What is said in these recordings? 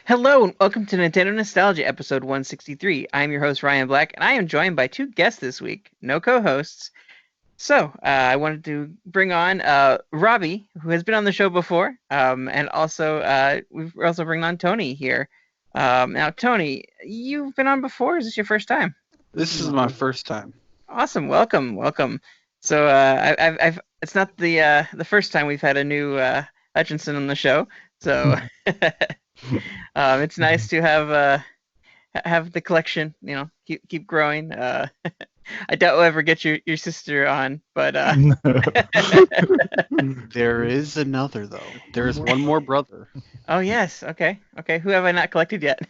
Hello and welcome to Nintendo Nostalgia episode 163. I'm your host Ryan Black, and I am joined by two guests this week, no co-hosts. I wanted to bring on Robbie, who has been on the show before, and also we've also bring on Tony here. Now, Tony, you've been on before. Is this your first time? This is my first time. Awesome, welcome. It's not the first time we've had a new Hutchinson on the show, so it's nice to have the collection, keep growing. I doubt we'll ever get your sister on, but There is another though. There is one more brother, oh yes, okay. Who have I not collected yet?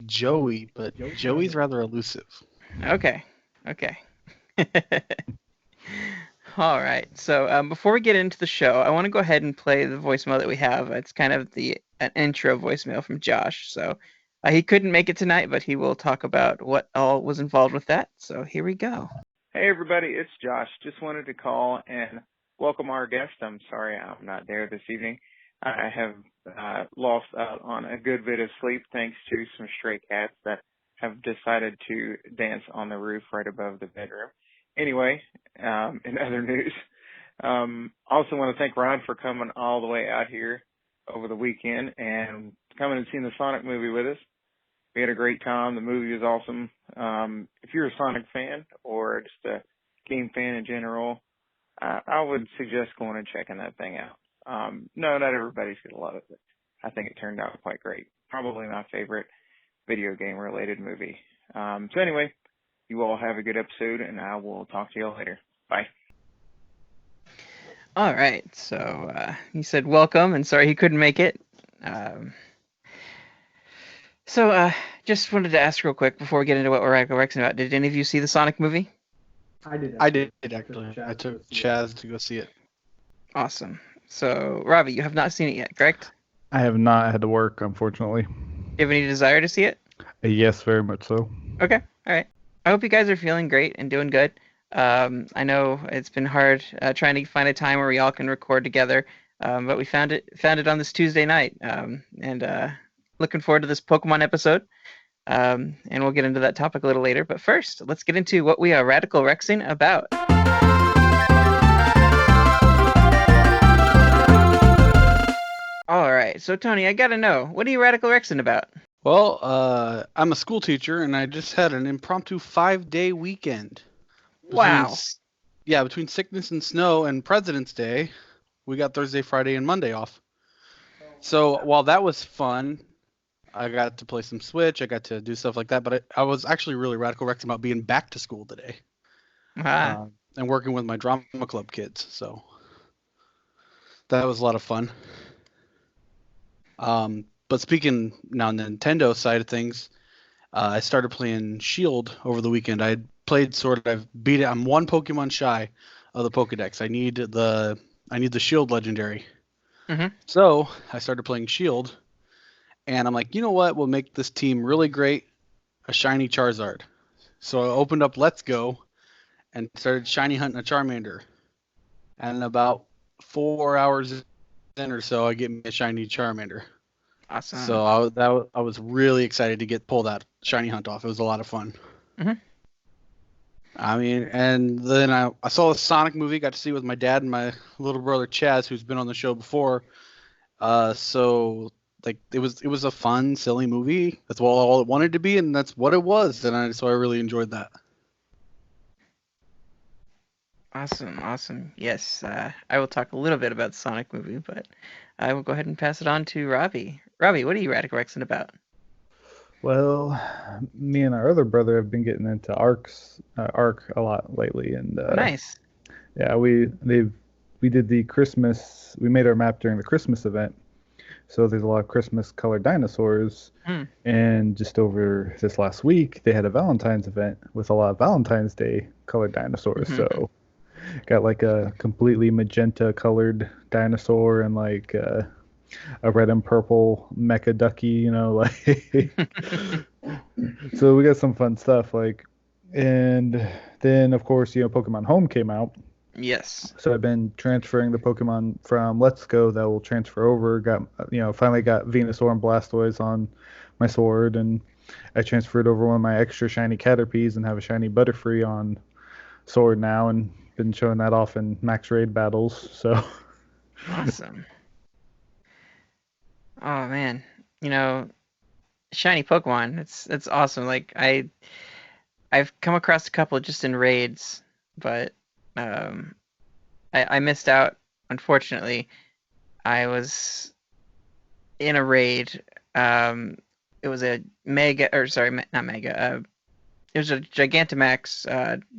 Joey, but Joey's rather elusive. Okay. All right. So before we get into the show, I want to go ahead and play the voicemail that we have. It's kind of an intro voicemail from Josh. So he couldn't make it tonight, but he will talk about what all was involved with that. So here we go. Hey everybody, it's Josh. Just wanted to call and welcome our guest. I'm sorry I'm not there this evening. I have lost out on a good bit of sleep thanks to some stray cats that have decided to dance on the roof right above the bedroom. Anyway, in other news, also want to thank Ron for coming all the way out here over the weekend and coming and seeing the Sonic movie with us. We had a great time. The movie was awesome. If you're a Sonic fan or just a game fan in general, I would suggest going and checking that thing out. No, not everybody's going to love it, but I think it turned out quite great. Probably my favorite video game related movie. So anyway, you all have a good episode and I will talk to you all later. Bye. All right. So he said welcome and sorry he couldn't make it. Just wanted to ask real quick before we get into what we're rexing about. Did any of you see the Sonic movie? I did actually. I took Chaz to go see it. Awesome. So, Robbie, you have not seen it yet, correct? I have not had to work, unfortunately. Do you have any desire to see it? Yes, very much so. Okay. All right. I hope you guys are feeling great and doing good. I know it's been hard trying to find a time where we all can record together, but we found it on this Tuesday night, and looking forward to this Pokemon episode. And we'll get into that topic a little later. But first, let's get into what we are Radical Rexing about. All right. So, Tony, I got to know, what are you Radical Rexing about? Well, I'm a school teacher and I just had an impromptu 5-day weekend. Wow. Between sickness and snow and President's Day, we got Thursday, Friday, and Monday off. So while that was fun, I got to play some Switch. I got to do stuff like that. But I was actually really Radical Rexing about being back to school today. And working with my drama club kids. So that was a lot of fun. But speaking now Nintendo side of things, I started playing Shield over the weekend. I played I've beat it. I'm one Pokemon shy of the Pokedex. I need the Shield legendary. Mm-hmm. So I started playing Shield, and I'm like, you know what will make this team really great? A shiny Charizard. So I opened up Let's Go and started shiny hunting a Charmander. And about 4 hours in or so, I get me a shiny Charmander. Awesome. So I was really excited to pull that shiny hunt off. It was a lot of fun. Mm-hmm. I mean, and then I saw the Sonic movie. Got to see it with my dad and my little brother Chaz, who's been on the show before. So like it was a fun, silly movie. That's all it wanted to be, and that's what it was. And so I really enjoyed that. Awesome. Yes, I will talk a little bit about the Sonic movie, but I will go ahead and pass it on to Robbie. Robbie, what are you Radical Rexing about? Well, me and our other brother have been getting into Arc a lot lately, and Nice. Yeah, we did the Christmas. We made our map during the Christmas event, so there's a lot of Christmas colored dinosaurs. And just over this last week, they had a Valentine's event with a lot of Valentine's Day colored dinosaurs. So got like a completely magenta colored dinosaur and like a red and purple mecha ducky, like. So we got some fun stuff, like, and then of course Pokemon Home came out. Yes. So I've been transferring the Pokemon from Let's Go that will transfer over. Finally got Venusaur and Blastoise on my sword, and I transferred over one of my extra shiny Caterpies and have a shiny Butterfree on sword now, and been showing that off in max raid battles. So Awesome. Oh man, you know, shiny Pokemon. It's awesome. Like I've come across a couple just in raids, but um, I missed out. Unfortunately, I was in a raid. It was a mega, or sorry, not mega. It was a Gigantamax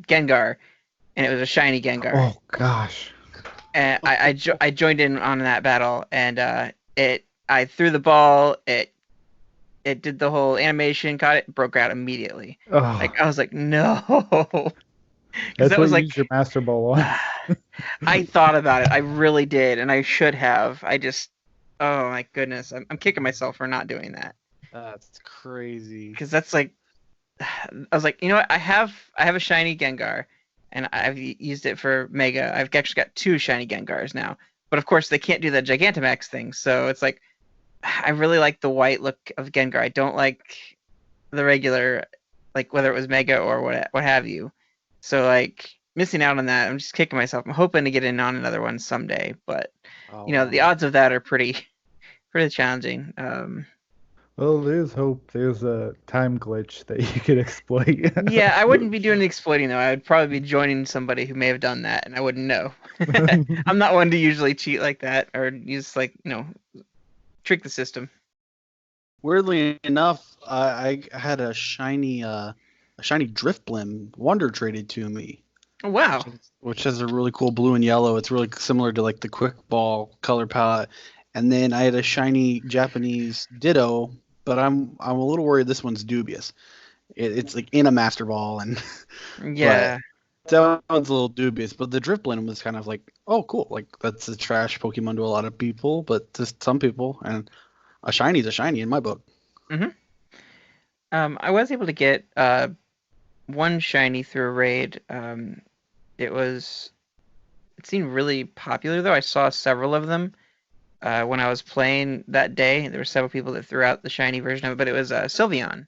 Gengar, and it was a shiny Gengar. oh gosh, And I joined in on that battle, and I threw the ball. It did the whole animation, caught it, broke out immediately. oh, Like I was like, no, because that's that what was you like use your Master Ball on. I thought about it. I really did, and I should have. I just, oh my goodness, I'm kicking myself for not doing that. That's crazy. Because that's like, I was like, you know what? I have a shiny Gengar, and I've used it for Mega. I've actually got 2 shiny Gengars now, but of course they can't do the Gigantamax thing. So it's like, I really like the white look of Gengar. I don't like the regular, like whether it was Mega or what have you. So like missing out on that, I'm just kicking myself. I'm hoping to get in on another one someday, but Oh, the odds of that are pretty challenging. Well, there's hope. There's a time glitch that you could exploit. Yeah, I wouldn't be doing the exploiting though. I would probably be joining somebody who may have done that, and I wouldn't know. I'm not one to usually cheat like that or use trick the system. weirdly enough, I had a shiny Drifblim Wonder traded to me, Oh, wow. which has a really cool blue and yellow. It's really similar to like the Quick Ball color palette. And then I had a shiny Japanese Ditto, but I'm a little worried this one's dubious. It's like in a Master Ball, and Yeah. that one's a little dubious. But the Drifblim was kind of like, oh, cool. Like that's a trash Pokemon to a lot of people, but to some people, and a shiny's a shiny in my book. Mhm. I was able to get one shiny through a raid. It seemed really popular though. I saw several of them when I was playing that day. There were several people that threw out the shiny version of it, but it was Sylveon.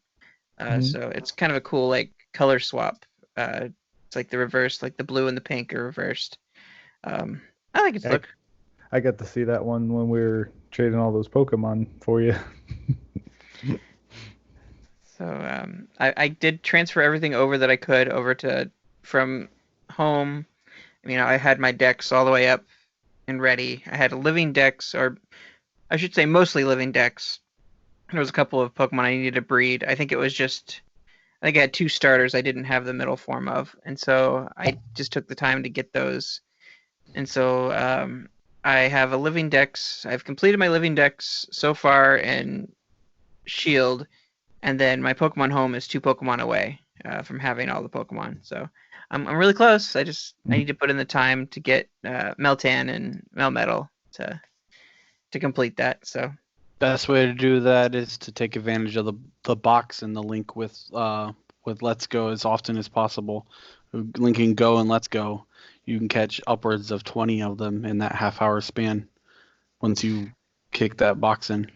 Mhm. So it's kind of a cool like color swap. It's like the reverse, like the blue and the pink are reversed. I like its look. I got to see that one when we were trading all those Pokemon for you. So I did transfer everything over that I could over to from home. I had my decks all the way up and ready. I had a living decks, or I should say mostly living decks. There was a couple of Pokemon I needed to breed. I think I had 2 starters I didn't have the middle form of, and so I just took the time to get those. And so I have a living dex. I've completed my living dex so far in Shield, and then my Pokemon Home is 2 Pokemon away from having all the Pokemon. So I'm really close. I need to put in the time to get Meltan and Melmetal to complete that. So Best way to do that is to take advantage of the box and the link with Let's Go as often as possible. Linking Go and Let's Go, you can catch upwards of 20 of them in that half-hour span once you kick that box in.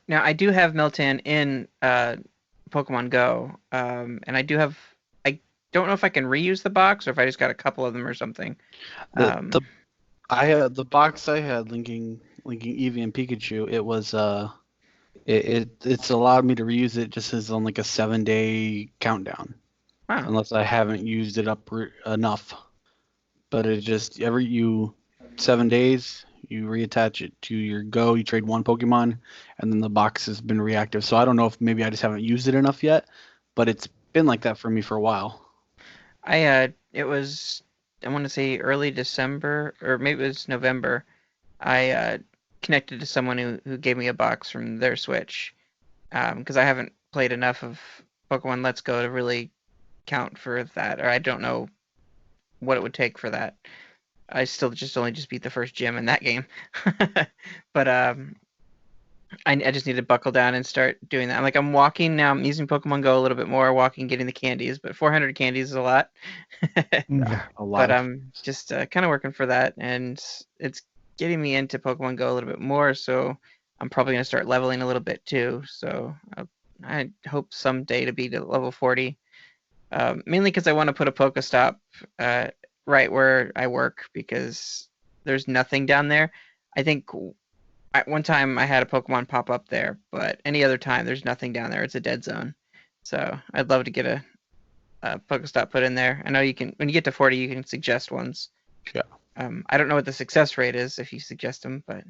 now I do have Meltan in Pokemon Go, and I don't know if I can reuse the box or if I just got a couple of them or something. The box I had linking Eevee and Pikachu, it was it's allowed me to reuse it just as on like a 7-day countdown. Wow. Unless I haven't used it up enough. But it just 7 days you reattach it to your Go, you trade 1 Pokemon, and then the box has been reactive. So I don't know if maybe I just haven't used it enough yet, but it's been like that for me for a while. It was, I want to say early December, or maybe it was November. I connected to someone who gave me a box from their Switch, because I haven't played enough of Pokemon Let's Go to really count for that, or I don't know what it would take for that. I still only beat the first gym in that game. But I just need to buckle down and start doing that. I'm walking now. I'm using Pokemon Go a little bit more, walking, getting the candies, but 400 candies is a lot. Yeah. A lot But of I'm just kind of working for that, and it's getting me into Pokemon Go a little bit more. So I'm probably gonna start leveling a little bit too. So I hope someday to be to level 40. Mainly because I want to put a Pokestop right where I work because there's nothing down there. I think one time I had a Pokemon pop up there, but any other time there's nothing down there. It's a dead zone. So I'd love to get a Pokestop put in there. I know you can, when you get to 40, you can suggest ones. Yeah. I don't know what the success rate is if you suggest them, but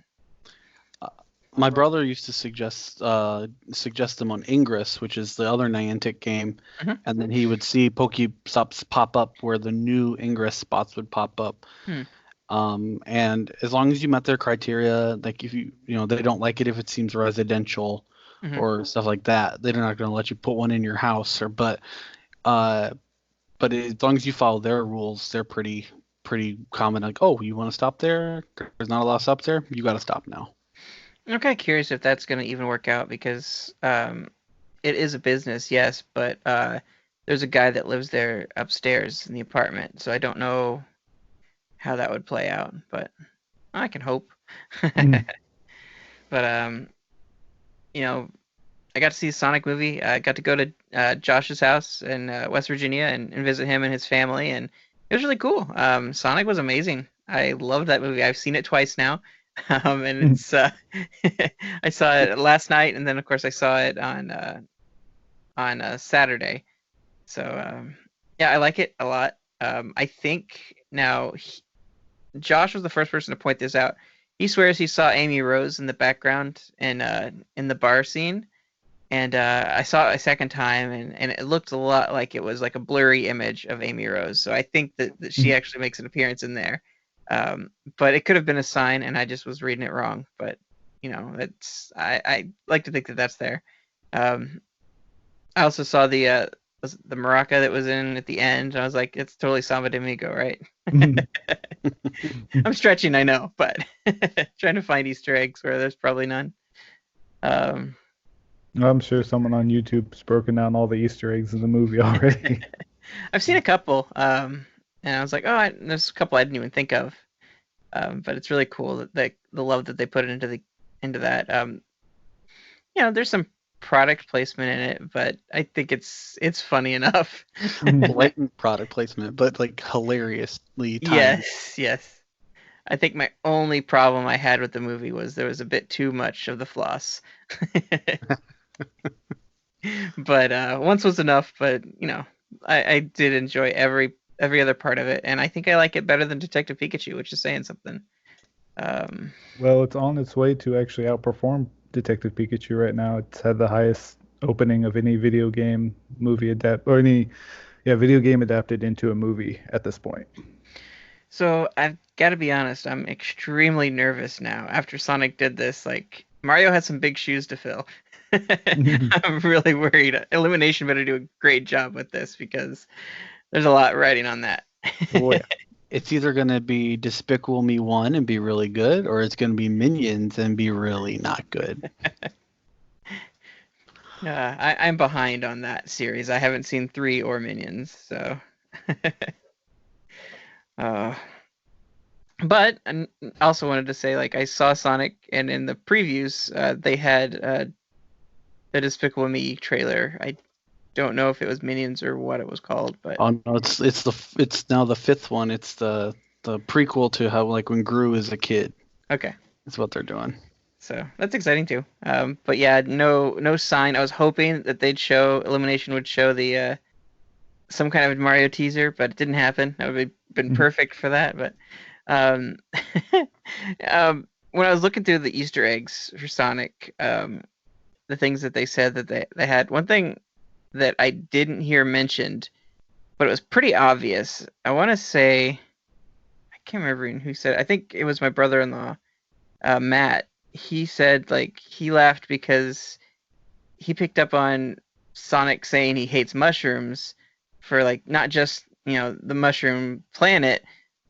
my brother used to suggest them on Ingress, which is the other Niantic game, Mhm. and then he would see Pokestops pop up where the new Ingress spots would pop up. And as long as you met their criteria, like if they don't like it if it seems residential Mhm. or stuff like that, they're not going to let you put one in your house. But as long as you follow their rules, they're pretty common. Like, oh, you want to stop there? There's not a lot of stops there. You got to stop now. I'm kind of curious if that's going to even work out because it is a business, yes, but there's a guy that lives there upstairs in the apartment, so I don't know how that would play out, but I can hope. But I got to see the Sonic movie. I got to go to Josh's house in West Virginia and visit him and his family, and it was really cool. Sonic was amazing. I loved that movie. I've seen it twice now, and it's I saw it last night, and then of course I saw it on Saturday. So yeah, I like it a lot. I think now Josh was the first person to point this out. He swears he saw Amy Rose in the background in the bar scene, and I saw it a second time, and it looked a lot like it was like a blurry image of Amy Rose. So I think that she actually makes an appearance in there. But it could have been a sign, and I just was reading it wrong. But I like to think that that's there. I also saw the maraca that was in at the end. And I was like, it's totally Samba de Migo, right? I'm stretching, I know, but trying to find Easter eggs where there's probably none. I'm sure someone on YouTube's broken down all the Easter eggs in the movie already. I've seen a couple, and I was like, oh, there's a couple I didn't even think of. But it's really cool that the love that they put into that. There's some product placement in it, but I think it's funny enough. Blatant product placement, but like hilariously timed. Yes. I think my only problem I had with the movie was there was a bit too much of the floss. But once was enough. But I did enjoy every other part of it, and I think I like it better than Detective Pikachu, which is saying something. Well, it's on its way to actually outperform Detective Pikachu right now. It's had the highest opening of any video game video game adapted into a movie at this point. So I've got to be honest, I'm extremely nervous now. After Sonic did this, like Mario has some big shoes to fill. I'm really worried. Illumination better do a great job with this because there's a lot riding on that. Oh, yeah. It's either going to be Despicable Me 1 and be really good, or it's going to be Minions and be really not good. I'm behind on that series. I haven't seen 3 or Minions, so. But I also wanted to say, like, I saw Sonic, and in the previews, they had the Despicable Me trailer. I don't know if it was Minions or what it was called, but oh no, it's now the 5th one. It's the prequel to how like when Gru is a kid. Okay, that's what they're doing. So that's exciting too. But yeah, no sign. I was hoping that Illumination would show the some kind of Mario teaser, but it didn't happen. That would have been perfect for that. But when I was looking through the Easter eggs for Sonic, the things that they said that they had, one thing that I didn't hear mentioned, but it was pretty obvious. I want to say, I can't remember who said it. I think it was my brother-in-law, Matt. He said like he laughed because he picked up on Sonic saying he hates mushrooms for like not just the mushroom planet,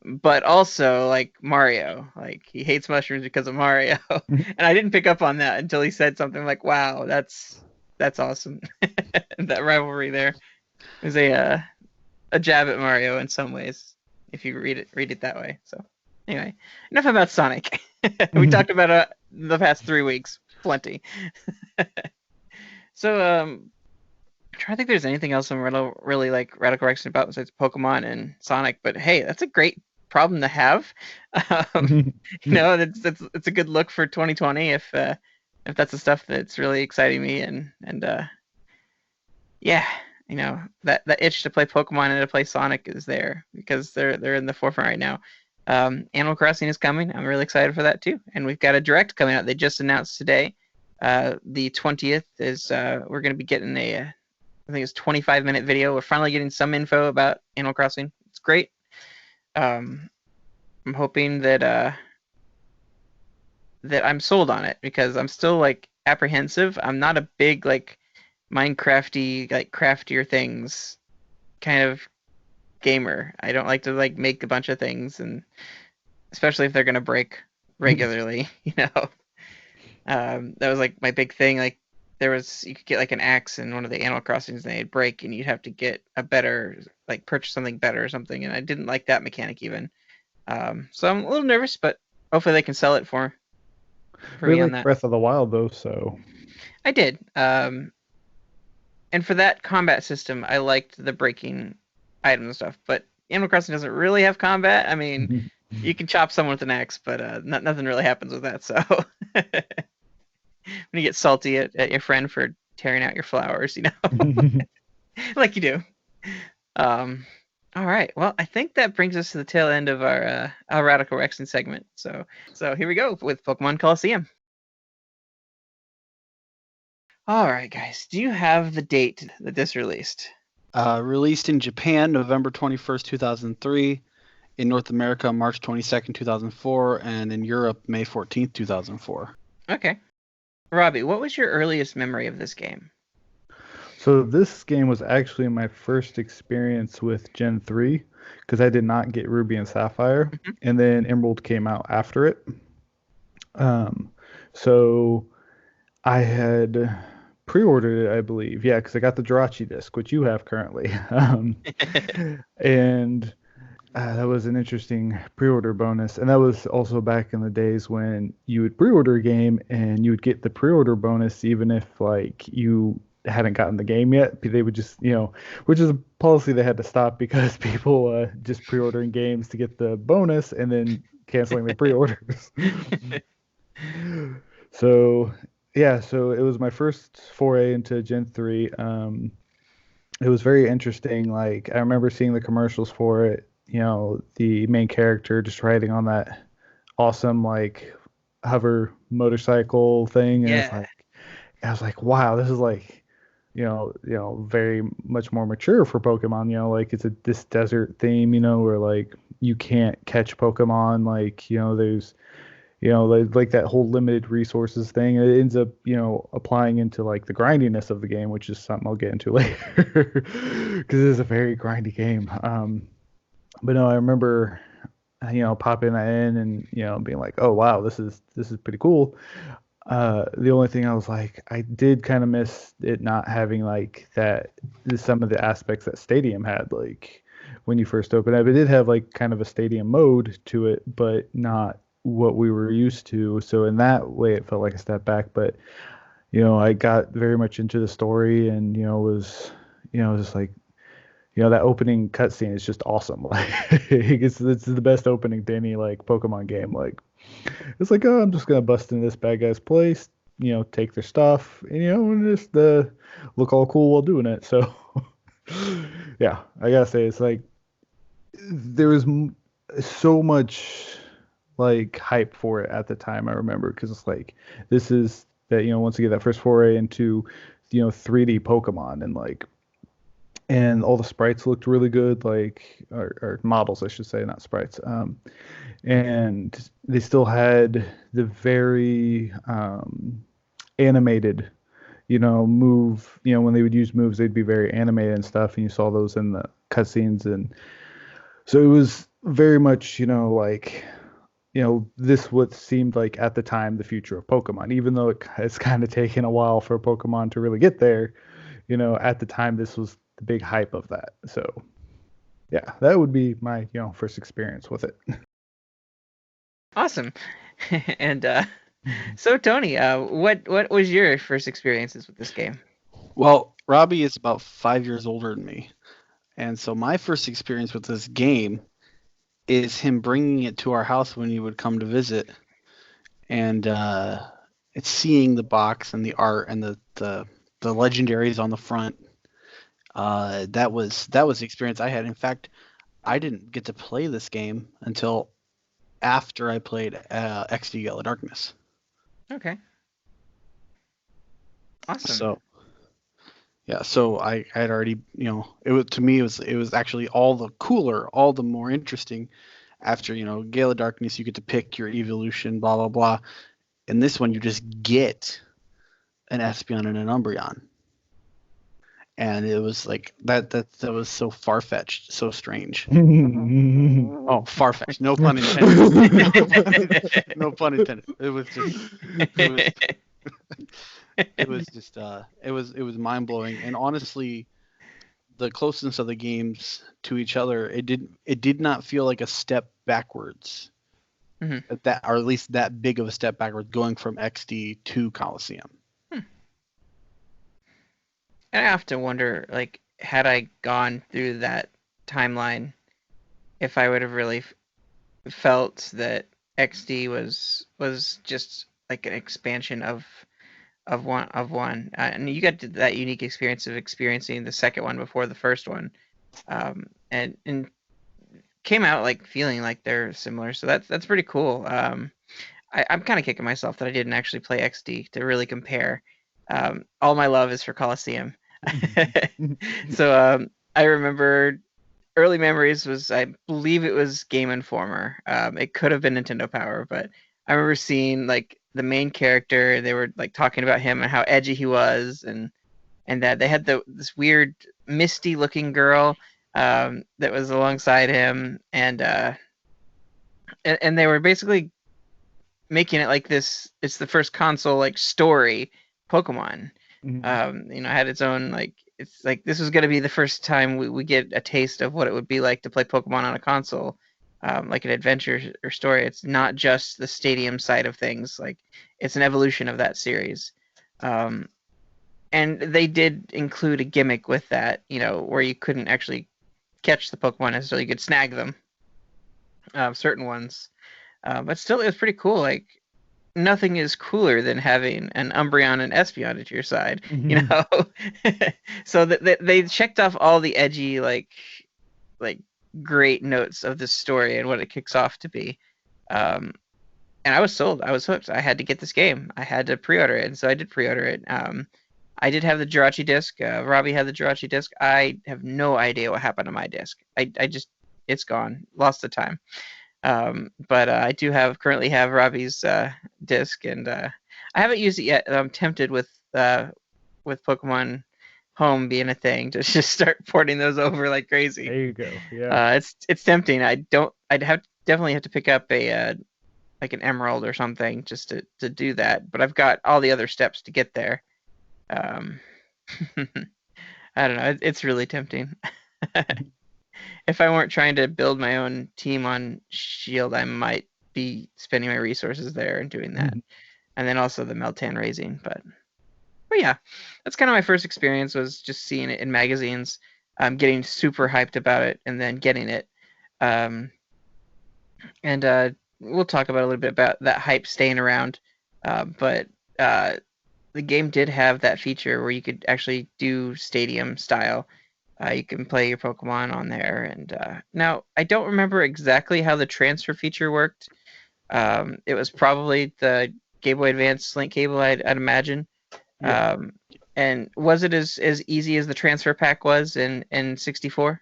but also like Mario. Like he hates mushrooms because of Mario. And I didn't pick up on that until he said something like, "Wow, that's awesome." That rivalry there is a jab at Mario in some ways, if you read it that way. So anyway, enough about Sonic. We talked about the past 3 weeks, plenty. So I'm trying to think if there's anything else I'm really like radical correction about besides Pokemon and Sonic. But hey, that's a great problem to have. It's a good look for 2020 if that's the stuff that's really exciting me and yeah, that itch to play Pokemon and to play Sonic is there because they're in the forefront right now. Animal Crossing is coming. I'm really excited for that too. And we've got a direct coming out. They just announced today. The 20th is we're going to be getting I think it's 25-minute video. We're finally getting some info about Animal Crossing. It's great. I'm hoping that I'm sold on it because I'm still like apprehensive. I'm not a big like Minecrafty, like craftier things kind of gamer. I don't like to like make a bunch of things, and especially if they're gonna break regularly, that was like my big thing. Like you could get like an axe in one of the Animal Crossings and they'd break and you'd have to get a better, like purchase something better or something, and I didn't like that mechanic even. So I'm a little nervous, but hopefully they can sell it for me on that. Breath of the Wild though, so I did. And for that combat system, I liked the breaking items and stuff. But Animal Crossing doesn't really have combat. I mean, you can chop someone with an axe, but nothing really happens with that. So when you get salty at your friend for tearing out your flowers, like you do. All right. Well, I think that brings us to the tail end of our radical correction segment. So here we go with Pokemon Colosseum. All right, guys. Do you have the date that this released? Released in Japan, November 21st, 2003. In North America, March 22nd, 2004. And in Europe, May 14th, 2004. Okay. Robbie, what was your earliest memory of this game? So this game was actually my first experience with Gen 3 because I did not get Ruby and Sapphire. Mm-hmm. And then Emerald came out after it. So I had pre-ordered it, I believe. Yeah, because I got the Jirachi disc, which you have currently. And that was an interesting pre-order bonus. And that was also back in the days when you would pre-order a game and you would get the pre-order bonus even if like you hadn't gotten the game yet. They would just, which is a policy they had to stop because people just pre-ordering games to get the bonus and then canceling their pre-orders. So it was my first foray into Gen 3. It was very interesting. Like, I remember seeing the commercials for it, the main character just riding on that awesome, like, hover motorcycle thing. And yeah. I was like, wow, this is like, very much more mature for Pokemon, like it's this desert theme, where like you can't catch Pokemon, like, there's, like that whole limited resources thing. It ends up, applying into like the grindiness of the game, which is something I'll get into later because it is a very grindy game. But no, I remember, popping that in and, being like, oh, wow, this is pretty cool. The only thing I was like, I did kind of miss it not having like that, some of the aspects that Stadium had, like when you first opened up. It did have like kind of a Stadium mode to it, but not what we were used to. So in that way, it felt like a step back. But, I got very much into the story and, was just like, that opening cutscene is just awesome. Like it's the best opening to any like Pokemon game. Like, it's like, oh, I'm just gonna bust into this bad guy's place, take their stuff, and and just look all cool while doing it. So, yeah, I gotta say, it's like there was so much like hype for it at the time. I remember because it's like this is that once you get that first foray into 3D Pokemon and all the sprites looked really good, like or models, I should say, not sprites. And they still had the very animated, move. When they would use moves, they'd be very animated and stuff. And you saw those in the cutscenes. And So it was very much, like, this what seemed like at the time the future of Pokemon, even though it's kind of taken a while for Pokemon to really get there. At the time, this was the big hype of that. So, yeah, that would be my, first experience with it. Awesome. And so Tony, what was your first experiences with this game? Well, Robbie is about 5 years older than me. And so my first experience with this game is him bringing it to our house when he would come to visit. And it's seeing the box and the art and the legendaries on the front. That was the experience I had. In fact, I didn't get to play this game until after I played XD Yellow Darkness. Okay. Awesome. So yeah, so I had already, it was, to me, it was actually all the cooler, all the more interesting. After, Gale of Darkness, you get to pick your evolution, blah blah blah. In this one, you just get an Espeon and an Umbreon, and it was like that was so far fetched, so strange. Oh, far fetched, no pun intended. No pun intended. It was mind blowing, and honestly, the closeness of the games to each other, it did not feel like a step backwards. Mm-hmm. That, or at least that big of a step backwards, going from XD to Colosseum. And I often wonder, like, had I gone through that timeline, if I would have really felt that XD was just like an expansion of one, and you got that unique experience of experiencing the second one before the first one, and came out like feeling like they're similar. So that's pretty cool. I'm kind of kicking myself that I didn't actually play XD to really compare. All my love is for Colosseum. So I remember early memories was, I believe it was Game Informer. It could have been Nintendo Power, but I remember seeing like the main character. They were like talking about him and how edgy he was, and that they had this weird misty looking girl that was alongside him, and they were basically making it like this. It's the first console like story Pokemon. Mm-hmm. Had its own, like, it's like this was going to be the first time we get a taste of what it would be like to play Pokemon on a console, like an adventure or story. It's not just the stadium side of things. Like, it's an evolution of that series. And they did include a gimmick with that, where you couldn't actually catch the Pokemon necessarily. You could snag them, certain ones. But still, it was pretty cool. Like, nothing is cooler than having an Umbreon and Espeon at your side, So that they checked off all the edgy, like great notes of this story and what it kicks off to be. And I was sold. I was hooked. I had to get this game. I had to pre-order it, and so I did pre-order it. I did have the Jirachi disc. Robbie had the Jirachi disc. I have no idea what happened to my disc. I just, it's gone. Lost the time. But I do currently have Robbie's disc, and I haven't used it yet. I'm tempted with Pokemon Home being a thing to just start porting those over like crazy. There you go. Yeah. It's tempting. I'd definitely have to pick up a like an Emerald or something just to do that. But I've got all the other steps to get there. I don't know. It's really tempting. If I weren't trying to build my own team on Shield, I might be spending my resources there and doing that. And then also the Meltan raising. But yeah, that's kind of my first experience, was just seeing it in magazines, getting super hyped about it, and then getting it. And we'll talk about a little bit about that hype staying around. But the game did have that feature where you could actually do stadium style. You can play your Pokemon on there, and now I don't remember exactly how the transfer feature worked. It was probably the Game Boy Advance link cable, I'd imagine. Yeah. And was it as easy as the transfer pack was in 64?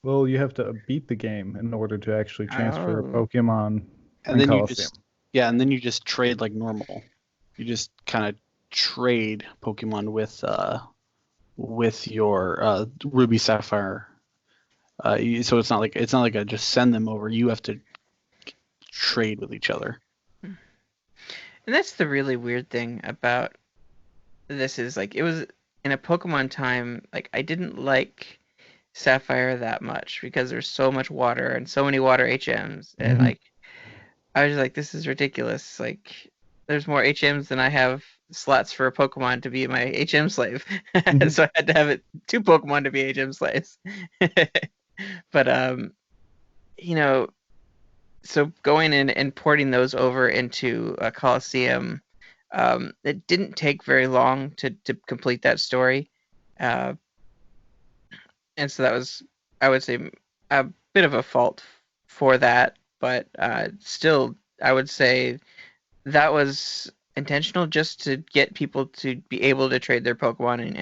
Well, you have to beat the game in order to actually transfer a Pokemon. And then you just trade like normal. You just kind of trade Pokemon with your Ruby Sapphire So it's not like a just send them over. You have to trade with each other. And that's the really weird thing about this is like it was in a Pokemon time. Like I didn't like Sapphire that much because there's so much water and so many water HMs, and Mhm. like I was like, this is ridiculous. Like there's more HMs than I have slots for a Pokemon to be my HM slave. Mhm. So I had to have it 2 Pokemon to be HM slaves. But you know, so going in and porting those over into a Colosseum, it didn't take very long to complete that story. Uh, and so that was, I would say, a bit of a fault for that, but still, I would say that was intentional just to get people to be able to trade their Pokemon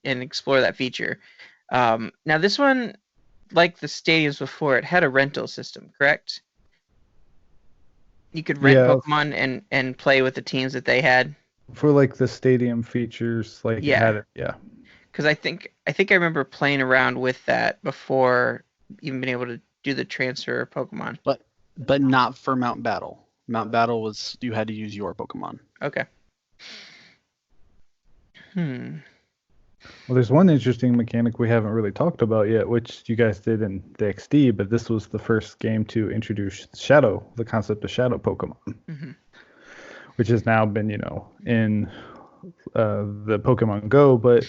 and explore that feature. Now this one, like the stadiums before, it had a rental system, correct? You could rent Yeah, Pokemon and play with the teams that they had. for like the stadium features, like it Yeah, had it. Yeah. because I think I remember playing around with that before even being able to do the transfer of Pokemon. But not for Mount Battle. Mount Battle was you had to use your Pokemon. Okay. Well, there's one interesting mechanic we haven't really talked about yet, which you guys did in the XD, but this was the first game to introduce Shadow, the concept of Shadow Pokemon, Mm-hmm. which has now been, in the Pokemon Go. But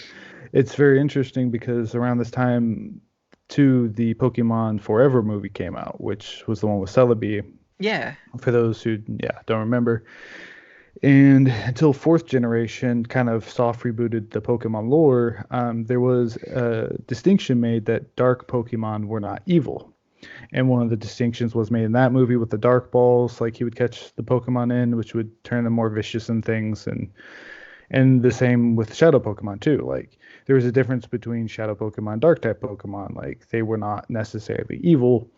it's very interesting because around this time, too, the Pokemon Forever movie came out, which was the one with Celebi. Yeah. For those who, don't remember. And until fourth generation kind of soft rebooted the Pokemon lore, there was a distinction made that dark Pokemon were not evil. And one of the distinctions was made in that movie with the dark balls, like he would catch the Pokemon in, which would turn them more vicious and things. And the same with Shadow Pokemon too. Like there was a difference between Shadow Pokemon, Dark type Pokemon. Like they were not necessarily evil,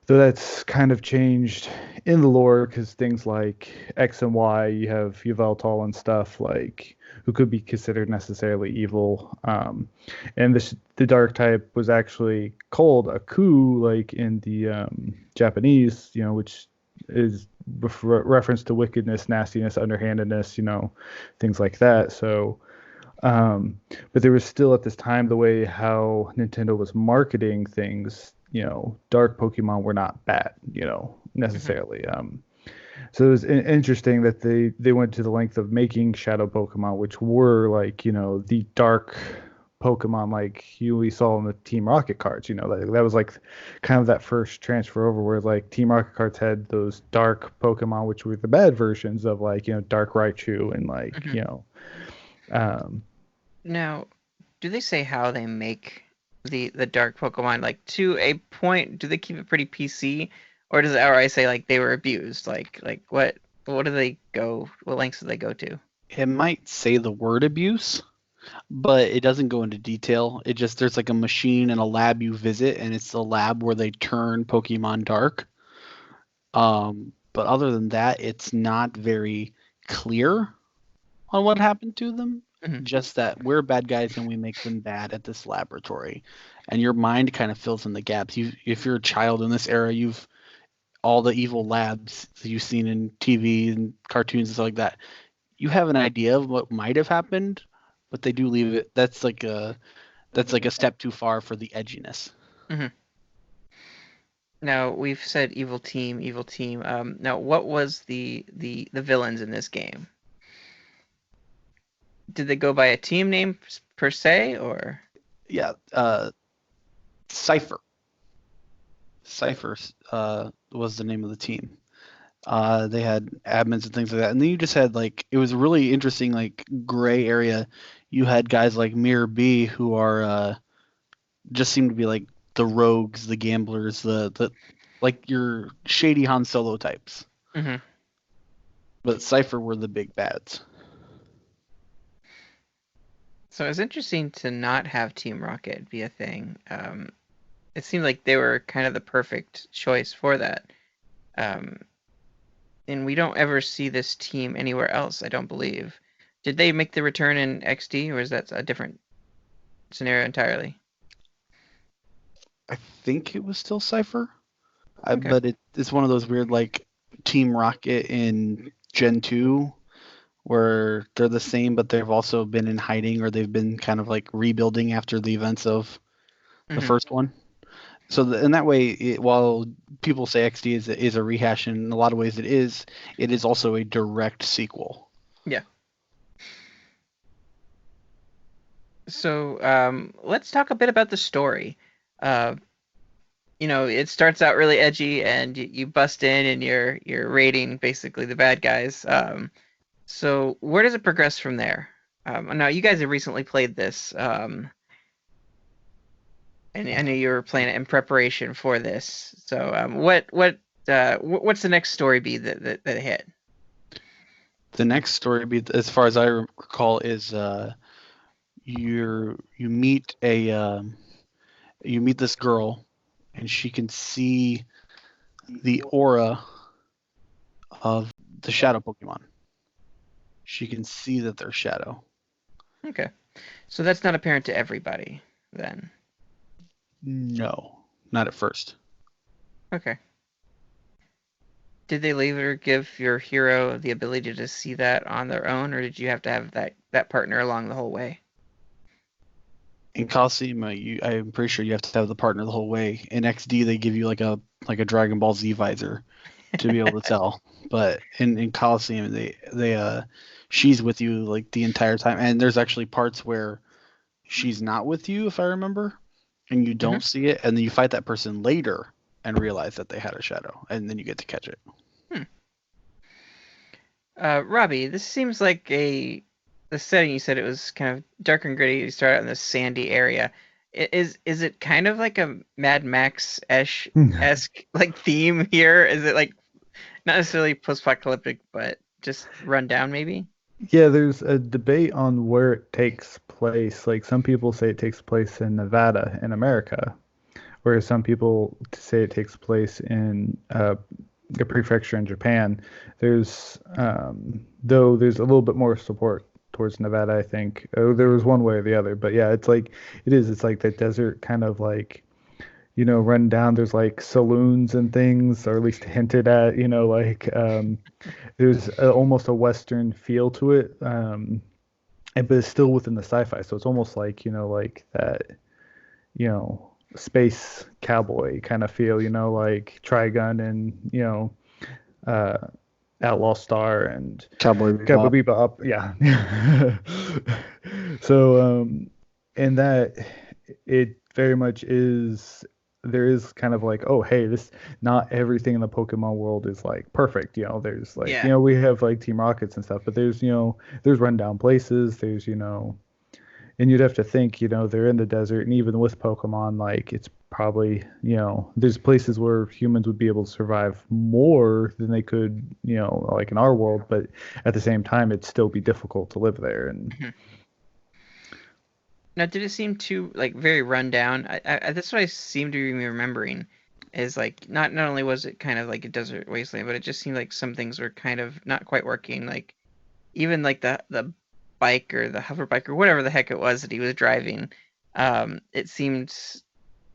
though that's kind of changed in the lore because things like X and Y, you have Yveltal and stuff like who could be considered necessarily evil. And the dark type was actually called a coup, like in the Japanese, which is reference to wickedness, nastiness, underhandedness, things like that. So, but there was still at this time the way how Nintendo was marketing things. Dark Pokemon were not bad, necessarily. So it was interesting that they went to the length of making Shadow Pokemon, which were like, the dark Pokemon like we saw in the Team Rocket cards. That was like kind of that first transfer over where like Team Rocket cards had those dark Pokemon, which were the bad versions of like, Dark Raichu and like, um, Now, do they say how they make the dark Pokemon? Like to a point, do they keep it pretty PC, or does it outright say like they were abused? Like what do they go? What lengths do they go to? It might say the word abuse, but it doesn't go into detail. It just there's like a machine and a lab you visit, and it's the lab where they turn Pokemon dark. But other than that, it's not very clear on what happened to them. Mhm. Just that we're bad guys and we make them bad at this laboratory, and your mind kind of fills in the gaps. If you're a child in this era, you've all the evil labs that you've seen in TV and cartoons and stuff like that. You have an idea of what might have happened, but they do leave it. That's like a step too far for the edginess. Mhm. Now we've said evil team, evil team. Now what was the villains in this game? Did they go by a team name per se, or? Yeah, Cypher. Cypher was the name of the team. They had admins and things like that, and then you just had like it was a really interesting like gray area. You had guys like Mirror B who are just seem to be like the rogues, the gamblers, the like your shady Han Solo types. Mm-hmm. But Cypher were the big bads. So it's interesting to not have Team Rocket be a thing. It seemed like they were kind of the perfect choice for that. And we don't ever see this team anywhere else, I don't believe. Did they make the return in XD, or is that a different scenario entirely? I think it was still Cypher. Okay. But it's one of those weird like Team Rocket in Gen 2 where they're the same, but they've also been in hiding or they've been kind of like rebuilding after the events of the first one. So in that way, while people say XD is a rehash, in a lot of ways it is also a direct sequel. Yeah. So let's talk a bit about the story. It starts out really edgy, and you bust in, and you're raiding basically the bad guys. So where does it progress from there? Now you guys have recently played this, and I know you were playing it in preparation for this. So what's the next story be that hit? The next story beat, as far as I recall, is you meet this girl, and she can see the aura of the shadow Pokemon. She can see that they're shadow. Okay, so that's not apparent to everybody then. No, not at first. Okay. Did they later give your hero the ability to see that on their own, or did you have to have that partner along the whole way? In Colosseum, I'm pretty sure you have to have the partner the whole way. In XD, they give you like a Dragon Ball Z visor to be able to tell. But in Colosseum, they she's with you like the entire time, and there's actually parts where she's not with you, if I remember, and you don't see it, and then you fight that person later and realize that they had a shadow, and then you get to catch it. Robbie, this seems like the setting. You said it was kind of dark and gritty. You start out in this sandy area. Is it kind of like a Mad Max-esque like theme here? Is it like not necessarily post-apocalyptic, but just run down maybe? Yeah, there's a debate on where it takes place. Like some people say it takes place in Nevada in America, whereas some people say it takes place in a prefecture in Japan. There's though there's a little bit more support towards Nevada, I think. There was one way or the other, but yeah, it's like it's like that desert kind of like run down. There's like saloons and things, or at least hinted at, like there's almost a Western feel to it, but it's still within the sci-fi. So it's almost like, like that, space cowboy kind of feel, like Trigun and, Outlaw Star and Cowboy Bebop. Yeah. So, and that it very much is. There is kind of like, oh, hey, not everything in the Pokemon world is like perfect. There's like, we have like Team Rockets and stuff, but there's, there's rundown places. There's, and you'd have to think, they're in the desert, and even with Pokemon, like it's probably, there's places where humans would be able to survive more than they could, like in our world, but at the same time, it'd still be difficult to live there. And Now, did it seem too like very run down? That's what I seem to be remembering. Is like not only was it kind of like a desert wasteland, but it just seemed like some things were kind of not quite working. Like even like the bike or the hover bike or whatever the heck it was that he was driving, it seemed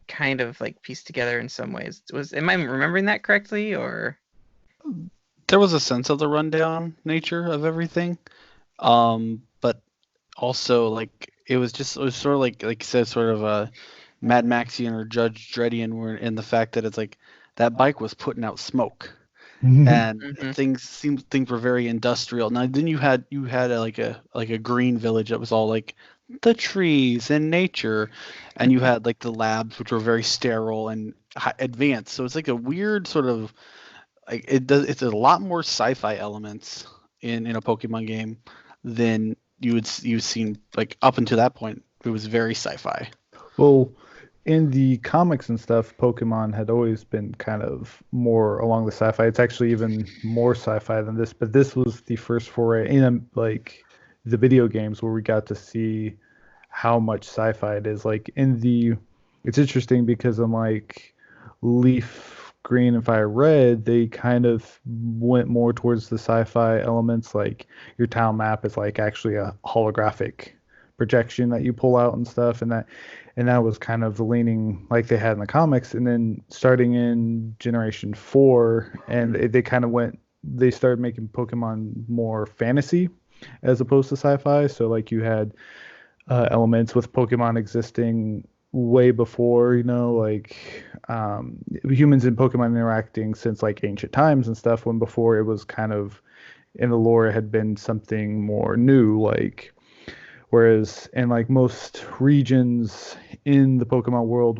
kind of like pieced together in some ways. Am I remembering that correctly, or? There was a sense of the rundown nature of everything, but also like it was sort of like you said, sort of a Mad Maxian or Judge Dreddian, in the fact that it's like that bike was putting out smoke, and things were very industrial. Now then you had like a green village that was all like the trees and nature, and you had like the labs which were very sterile and advanced. So it's like a weird sort of like it's a lot more sci-fi elements in a Pokemon game than you've seen like up until that point. It was very sci-fi. Well, in the comics and stuff, Pokemon had always been kind of more along the sci-fi. It's actually even more sci-fi than this, but this was the first foray in like the video games where we got to see how much sci-fi it is. Like it's interesting because in like Leaf Green and Fire Red, they kind of went more towards the sci-fi elements. Like your town map is like actually a holographic projection that you pull out and stuff, and and that was kind of the leaning like they had in the comics. And then starting in Generation 4, and they started making Pokemon more fantasy as opposed to sci-fi. So like you had elements with Pokemon existing way before, like humans and Pokemon interacting since like ancient times and stuff, when before it was kind of in the lore it had been something more new, like whereas in like most regions in the Pokemon world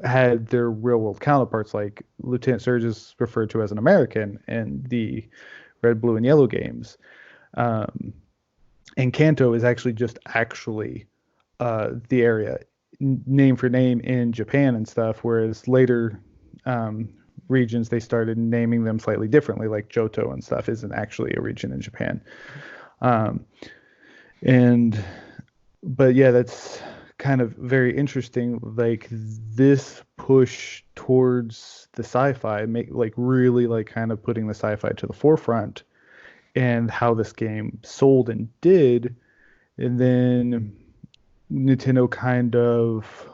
had their real world counterparts, like Lieutenant Surge is referred to as an American in the Red, Blue, and Yellow games. And Kanto is actually the area name for name in Japan and stuff, whereas later regions they started naming them slightly differently, like Johto and stuff isn't actually a region in Japan. But yeah, that's kind of very interesting. Like this push towards the sci-fi, really like kind of putting the sci-fi to the forefront, and how this game sold and did, and then Nintendo kind of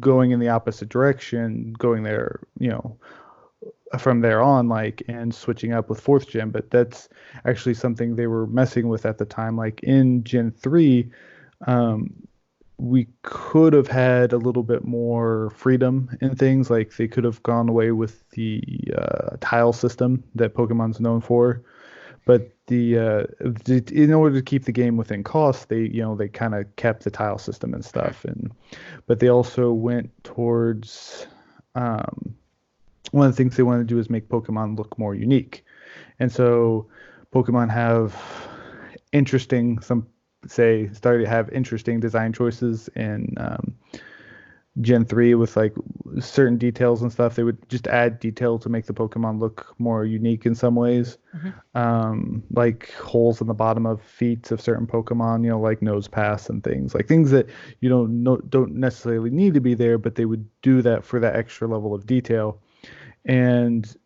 going in the opposite direction, going there, from there on, like, and switching up with fourth gen. But that's actually something they were messing with at the time. Like in Gen 3, we could have had a little bit more freedom in things. Like they could have gone away with the tile system that Pokemon's known for. But in order to keep the game within cost, they kind of kept the tile system and stuff. But they also went towards one of the things they wanted to do is make Pokemon look more unique. And so Pokemon have started to have interesting design choices in Gen 3 with like certain details and stuff. They would just add detail to make the Pokemon look more unique in some ways. Like holes in the bottom of feet of certain Pokemon, like nose paths and things that don't necessarily need to be there, but they would do that for that extra level of detail. And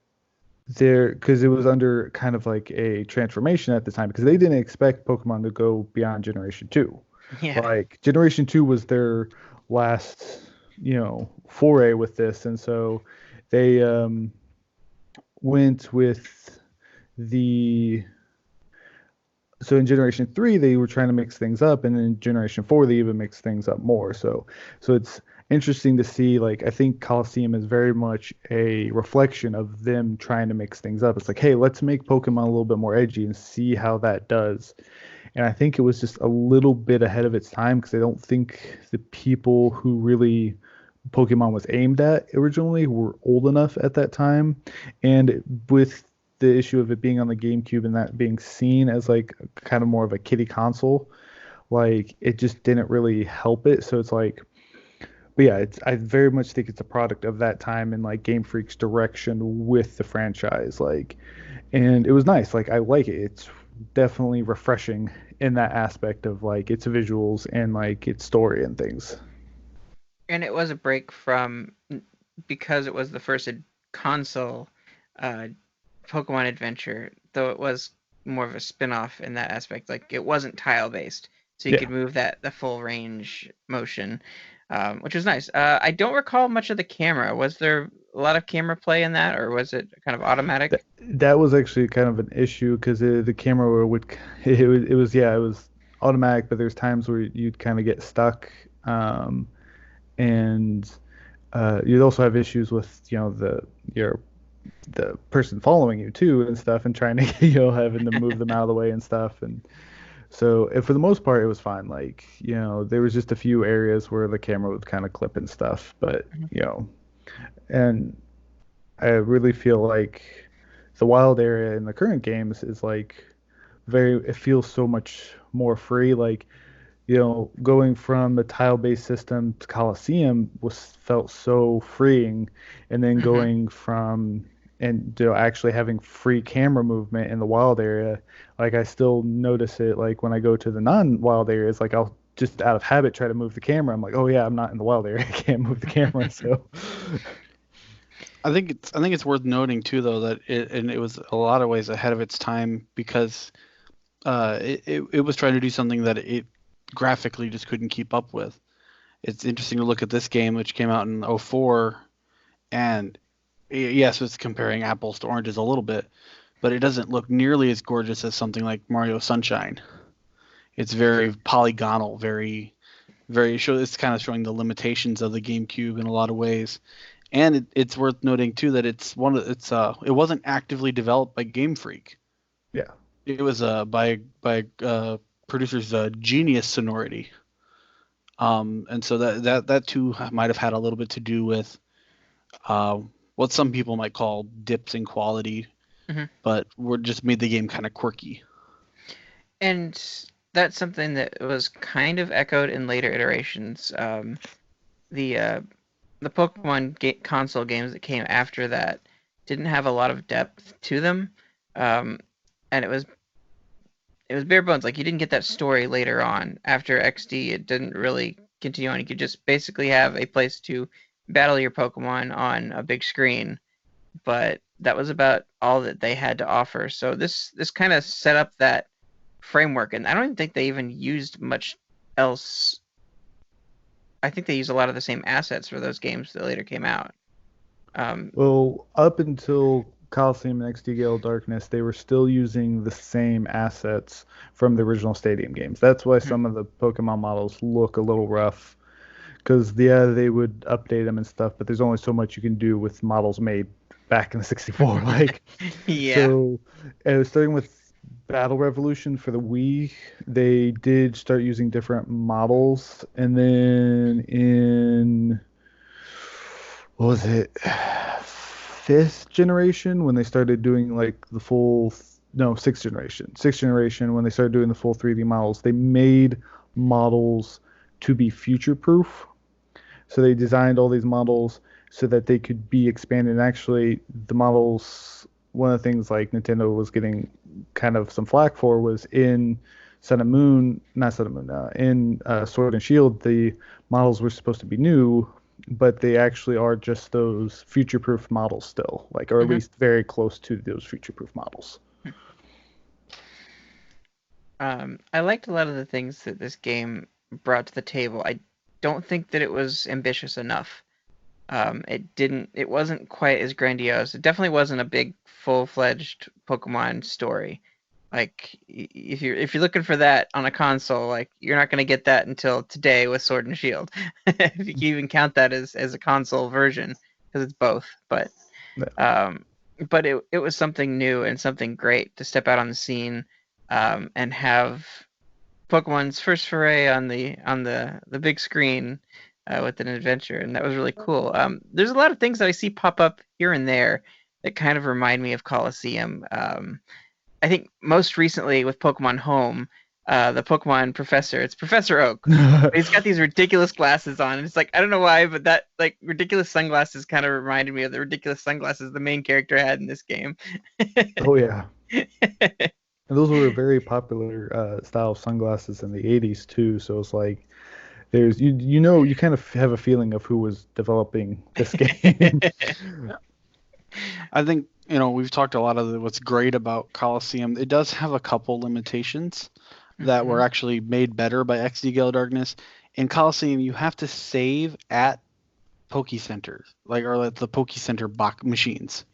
because it was under kind of like a transformation at the time, because they didn't expect Pokemon to go beyond Generation 2. Yeah. Like Generation 2 was their last foray with this, and so they went with so in Generation 3 they were trying to mix things up, and in Generation 4 they even mixed things up more. So it's interesting to see. Like I think Colosseum is very much a reflection of them trying to mix things up. It's like, hey, let's make Pokemon a little bit more edgy and see how that does. And I think it was just a little bit ahead of its time, because I don't think the people who really Pokemon was aimed at originally were old enough at that time. And with the issue of it being on the GameCube and that being seen as like kind of more of a kiddie console, like it just didn't really help it. So it's like, but yeah, I very much think it's a product of that time and like Game Freak's direction with the franchise. Like, and it was nice. Like I like it. It's definitely refreshing in that aspect of like its visuals and like its story and things. And it was a break from, because it was the first console Pokemon adventure, though it was more of a spin-off in that aspect. Like it wasn't tile based, so you could move the full range motion, which was nice. I don't recall much of the camera. Was there a lot of camera play in that, or was it kind of automatic? That was actually kind of an issue, because the camera it was automatic, but there's times where you'd kind of get stuck, and you'd also have issues with the person following you too and stuff, and trying to having to move them out of the way and stuff. And so for the most part it was fine. Like there was just a few areas where the camera would kind of clip and stuff, but and I really feel like the wild area in the current games is like it feels so much more free. Like going from the tile-based system to Colosseum felt so freeing, and then going from actually having free camera movement in the wild area. Like I still notice it, like when I go to the non-wild areas, like I'll just out of habit try to move the camera. I'm like, oh yeah, I'm not in the wild area, I can't move the camera. So I think it's worth noting too, though, that it was a lot of ways ahead of its time, because it was trying to do something that it graphically just couldn't keep up with. it's interesting to look at this game, which came out in '04, and yes, it's comparing apples to oranges a little bit, but it doesn't look nearly as gorgeous as something like Mario Sunshine. It's very polygonal, very, very. It's kind of showing the limitations of the GameCube in a lot of ways. And it's worth noting too that it wasn't actively developed by Game Freak. Yeah. It was by producers Genius Sonority. And so that too might have had a little bit to do with what some people might call dips in quality, but we're just made the game kind of quirky. And that's something that was kind of echoed in later iterations. The Pokemon console games that came after that didn't have a lot of depth to them, and it was bare bones. Like, you didn't get that story later on. After XD, it didn't really continue on. You could just basically have a place to battle your Pokemon on a big screen, but that was about all that they had to offer. So this kind of set up that framework, and I don't even think they even used much else. I think they used a lot of the same assets for those games that later came out. Well, up until Colosseum and XD Gale Darkness, they were still using the same assets from the original Stadium games. That's why some of the Pokemon models look a little rough, because they would update them and stuff, but there's only so much you can do with models made back in the 64. Yeah. So, starting with Battle Revolution for the Wii, they did start using different models, and then in what was it, 5th generation, when they started doing like the full, no, 6th generation when they started doing the full 3D models, they made models to be future proof. So they designed all these models so that they could be expanded. And actually, the models, one of the things like Nintendo was getting kind of some flack for was in Sword and Shield, the models were supposed to be new, but they actually are just those future-proof models still, or at least very close to those future-proof models. I liked a lot of the things that this game brought to the table. I don't think that it was ambitious enough. It wasn't quite as grandiose. It definitely wasn't a big, full-fledged Pokemon story. Like, if you're looking for that on a console, like, you're not going to get that until today with Sword and Shield. If you can even count that as a console version, because it's both. But it was something new and something great to step out on the scene, and have Pokemon's first foray on the big screen with an adventure, and that was really cool. There's a lot of things that I see pop up here and there that kind of remind me of Colosseum. I think most recently with Pokemon Home, the Pokemon professor, it's Professor Oak. He's got these ridiculous glasses on, and it's like, I don't know why, but that ridiculous sunglasses kind of reminded me of the ridiculous sunglasses the main character had in this game. Oh yeah. And those were a very popular style of sunglasses in the 80s too, so it's like there's you kind of have a feeling of who was developing this game. I think we've talked a lot of what's great about Colosseum. It does have a couple limitations that were actually made better by XD Gale Darkness. In Colosseum, you have to save at Poke Centers, or at the Poke Center box machines.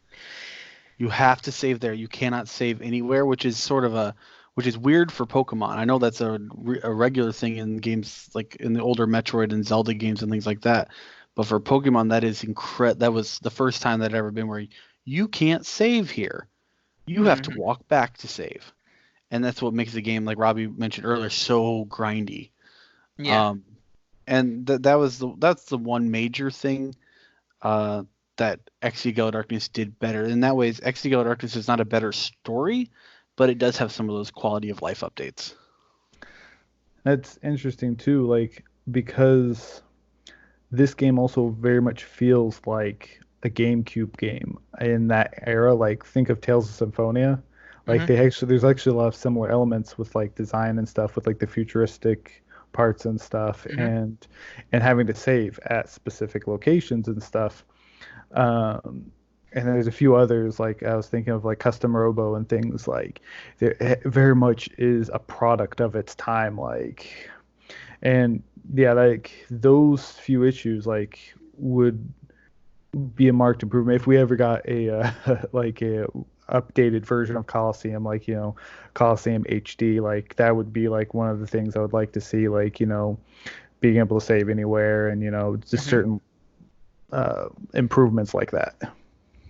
You have to save there. You cannot save anywhere, which is weird for Pokemon. I know that's a regular thing in games like in the older Metroid and Zelda games and things like that. But for Pokemon, that is incredible. That was the first time that had ever been where you can't save here. You have to walk back to save. And that's what makes the game, like Robbie mentioned earlier, so grindy. Yeah. And that's the one major thing that XD Gale Darkness did better. In that way, XD Gale Darkness is not a better story, but it does have some of those quality of life updates. That's interesting too, because this game also very much feels like a GameCube game in that era. Think of Tales of Symphonia. There's actually a lot of similar elements with design and stuff, with the futuristic parts and stuff, and having to save at specific locations and stuff. And there's a few others, I was thinking of Custom Robo and things. It very much is a product of its time. And yeah, like those few issues like would be a marked improvement if we ever got a like a updated version of Colosseum, like Colosseum HD. Like that would be like one of the things I would like to see, like being able to save anywhere, and just certain improvements like that.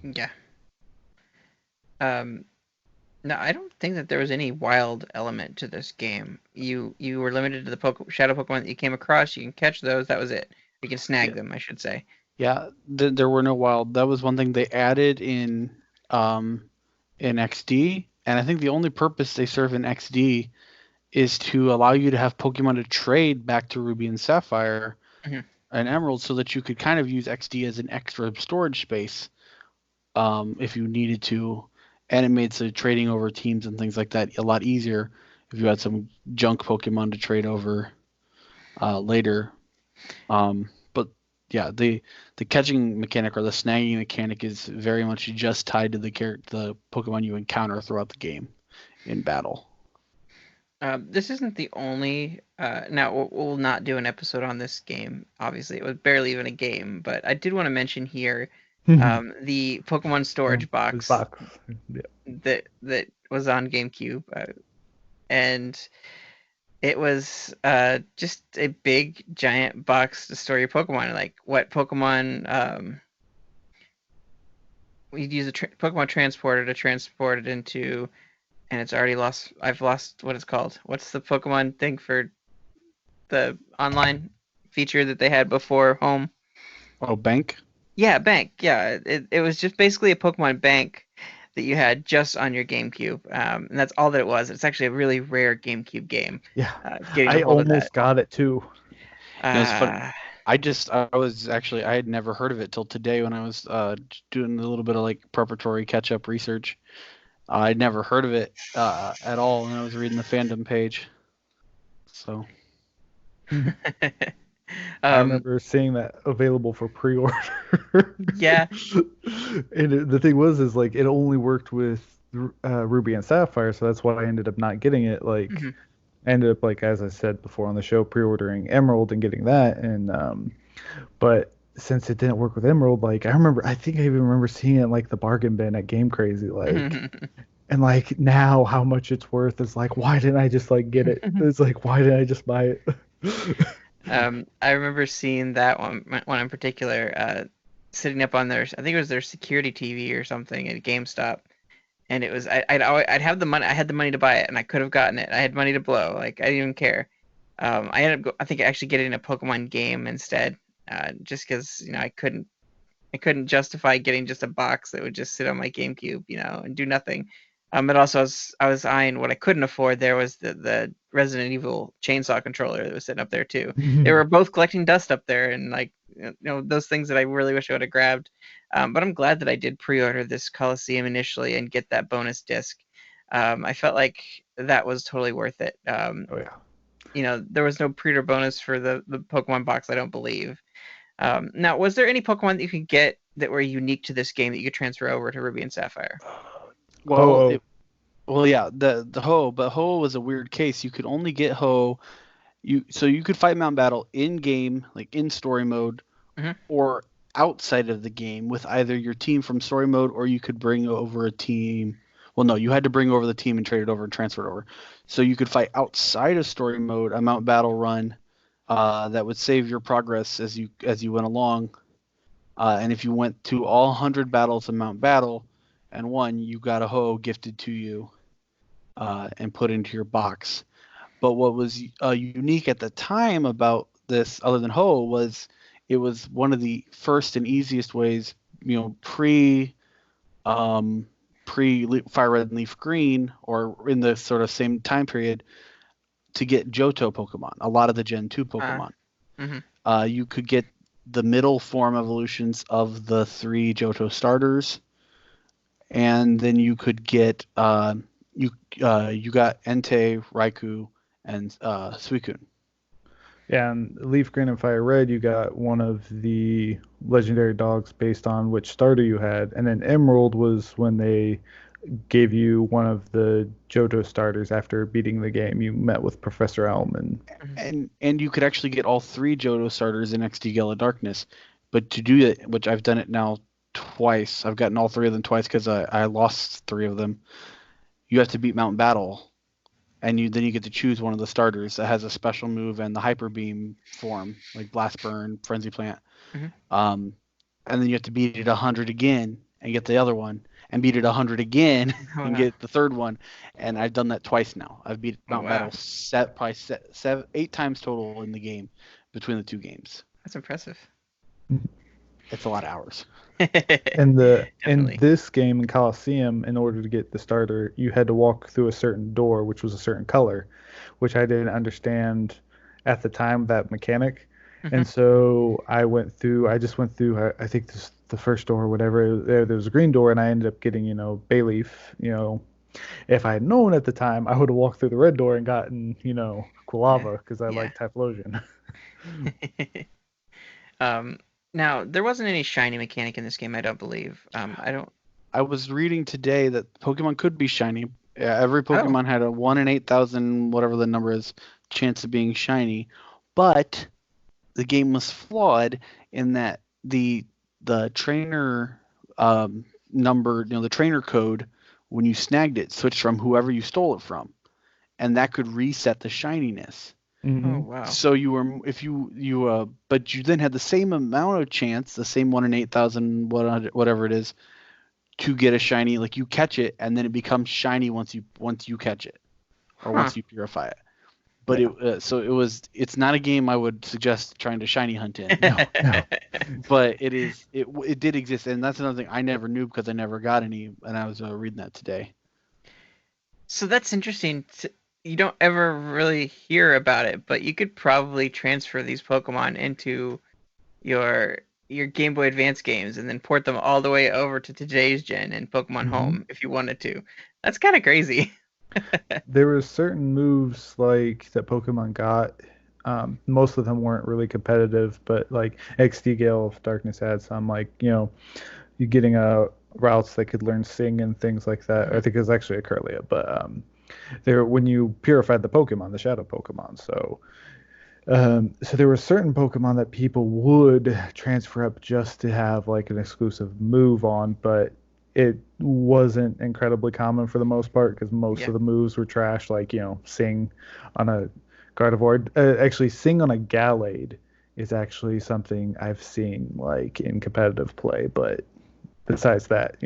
Yeah. No, I don't think that there was any wild element to this game. You were limited to the shadow Pokemon that you came across. You can catch those. That was it. You can snag them, I should say. Yeah, there were no wild. That was one thing they added in XD, and I think the only purpose they serve in XD is to allow you to have Pokemon to trade back to Ruby and Sapphire and Emerald, so that you could kind of use XD as an extra storage space if you needed to, and it made so trading over teams and things like that a lot easier if you had some junk Pokemon to trade over later. But yeah, the catching mechanic or the snagging mechanic is very much just tied to the Pokemon you encounter throughout the game in battle. This isn't the only. Now we'll not do an episode on this game. Obviously, it was barely even a game. But I did want to mention here the Pokemon storage box that was on GameCube, and it was just a big giant box to store your Pokemon. Like what Pokemon we'd use a Pokemon transporter to transport it into. And it's already lost. I've lost what it's called. What's the Pokemon thing for the online feature that they had before Home? Oh, Bank? Yeah, Bank. Yeah, it was just basically a Pokemon Bank that you had just on your GameCube. And that's all that it was. It's actually a really rare GameCube game. Yeah, I almost got it too. It's funny. I had never heard of it till today when I was doing a little bit of like preparatory catch-up research. I'd never heard of it at all when I was reading the fandom page. So I remember seeing that available for pre-order. Yeah. And the thing was, is like it only worked with Ruby and Sapphire, so that's why I ended up not getting it. Like, I ended up, like as I said before on the show, pre-ordering Emerald and getting that, and but since it didn't work with Emerald, like I think I even remember seeing it in, like the bargain bin at Game Crazy, like, and like now how much it's worth is like, why didn't I just like get it? It's like, why didn't I just buy it? I remember seeing that one in particular, sitting up on I think it was their security TV or something at GameStop, and it was I'd have the money, I had the money to buy it, and I could have gotten it. I had money to blow, like I didn't even care. I ended up I think actually getting a Pokemon game instead. Just because I couldn't justify getting just a box that would just sit on my GameCube, and do nothing. But also I was eyeing what I couldn't afford. There was the Resident Evil chainsaw controller that was sitting up there too. They were both collecting dust up there, and like those things that I really wish I would have grabbed. But I'm glad that I did pre-order this Colosseum initially and get that bonus disc. I felt like that was totally worth it. Oh yeah. There was no pre-order bonus for the Pokemon box, I don't believe. Now, was there any Pokemon that you could get that were unique to this game that you could transfer over to Ruby and Sapphire? Well, yeah, the Ho, but Ho was a weird case. You could only get Ho. So you could fight Mount Battle in game, like in story mode, or outside of the game with either your team from story mode, or you could bring over a team. Well, no, you had to bring over the team and trade it over and transfer it over. So you could fight outside of story mode, a Mount Battle run. That would save your progress as you went along, and if you went to all 100 battles in Mount Battle and won, you got a Ho gifted to you and put into your box. But what was unique at the time about this, other than Ho, was it was one of the first and easiest ways, pre Fire Red and Leaf Green, or in the sort of same time period, to get Johto Pokemon, a lot of the Gen 2 Pokemon. You could get the middle form evolutions of the 3 Johto starters, and then you could get you got Entei, Raikou, and Suicune. Yeah, and Leaf Green and Fire Red, you got one of the legendary dogs based on which starter you had, and then Emerald was when they gave you one of the Johto starters after beating the game. You met with Professor Elm and you could actually get all 3 Johto starters in XD Gala Darkness. But to do it, which I've done it now twice, I've gotten all 3 of them twice because I lost 3 of them. You have to beat Mountain Battle, and then you get to choose one of the starters that has a special move and the Hyper Beam form, like Blast Burn, Frenzy Plant. And then you have to beat it 100 again and get the other one, and beat it 100 again and get the third one. And I've done that twice now. I've beat Mountain Battle probably 8 times total in the game between the 2 games. That's impressive. It's a lot of hours. in this game in Colosseum, in order to get the starter, you had to walk through a certain door, which was a certain color, which I didn't understand at the time, that mechanic. And so I just went through, I think this the first door or whatever, there was a green door, and I ended up getting, Bayleaf. If I had known at the time, I would have walked through the red door and gotten, Quilava, because I like Typhlosion. Now, there wasn't any shiny mechanic in this game, I don't believe. I was reading today that Pokemon could be shiny. Every Pokemon had a 1 in 8,000, whatever the number is, chance of being shiny. But the game was flawed in that the trainer number, the trainer code, when you snagged it, switched from whoever you stole it from. And that could reset the shininess. Oh wow! So but you then had the same amount of chance, the same 1 in 8,000, whatever it is, to get a shiny. Like you catch it, and then it becomes shiny once you catch it, or once you purify it. But it's not a game I would suggest trying to shiny hunt in. No. But it did exist, and that's another thing I never knew because I never got any, and I was reading that today. So that's interesting. You don't ever really hear about it, but you could probably transfer these Pokemon into your Game Boy Advance games and then port them all the way over to today's gen and Pokemon Home if you wanted to. That's kind of crazy. There were certain moves like that Pokemon got. Most of them weren't really competitive, but like XD Gale of Darkness had some, like, you getting routes that could learn Sing and things like that. I think it was actually a Kirlia, but when you purified the Pokemon, the Shadow Pokemon. So there were certain Pokemon that people would transfer up just to have like an exclusive move on, but it wasn't incredibly common for the most part because most of the moves were trash, like, Sing on a Gardevoir. Actually, Sing on a Gallade is actually something I've seen like in competitive play, but besides that,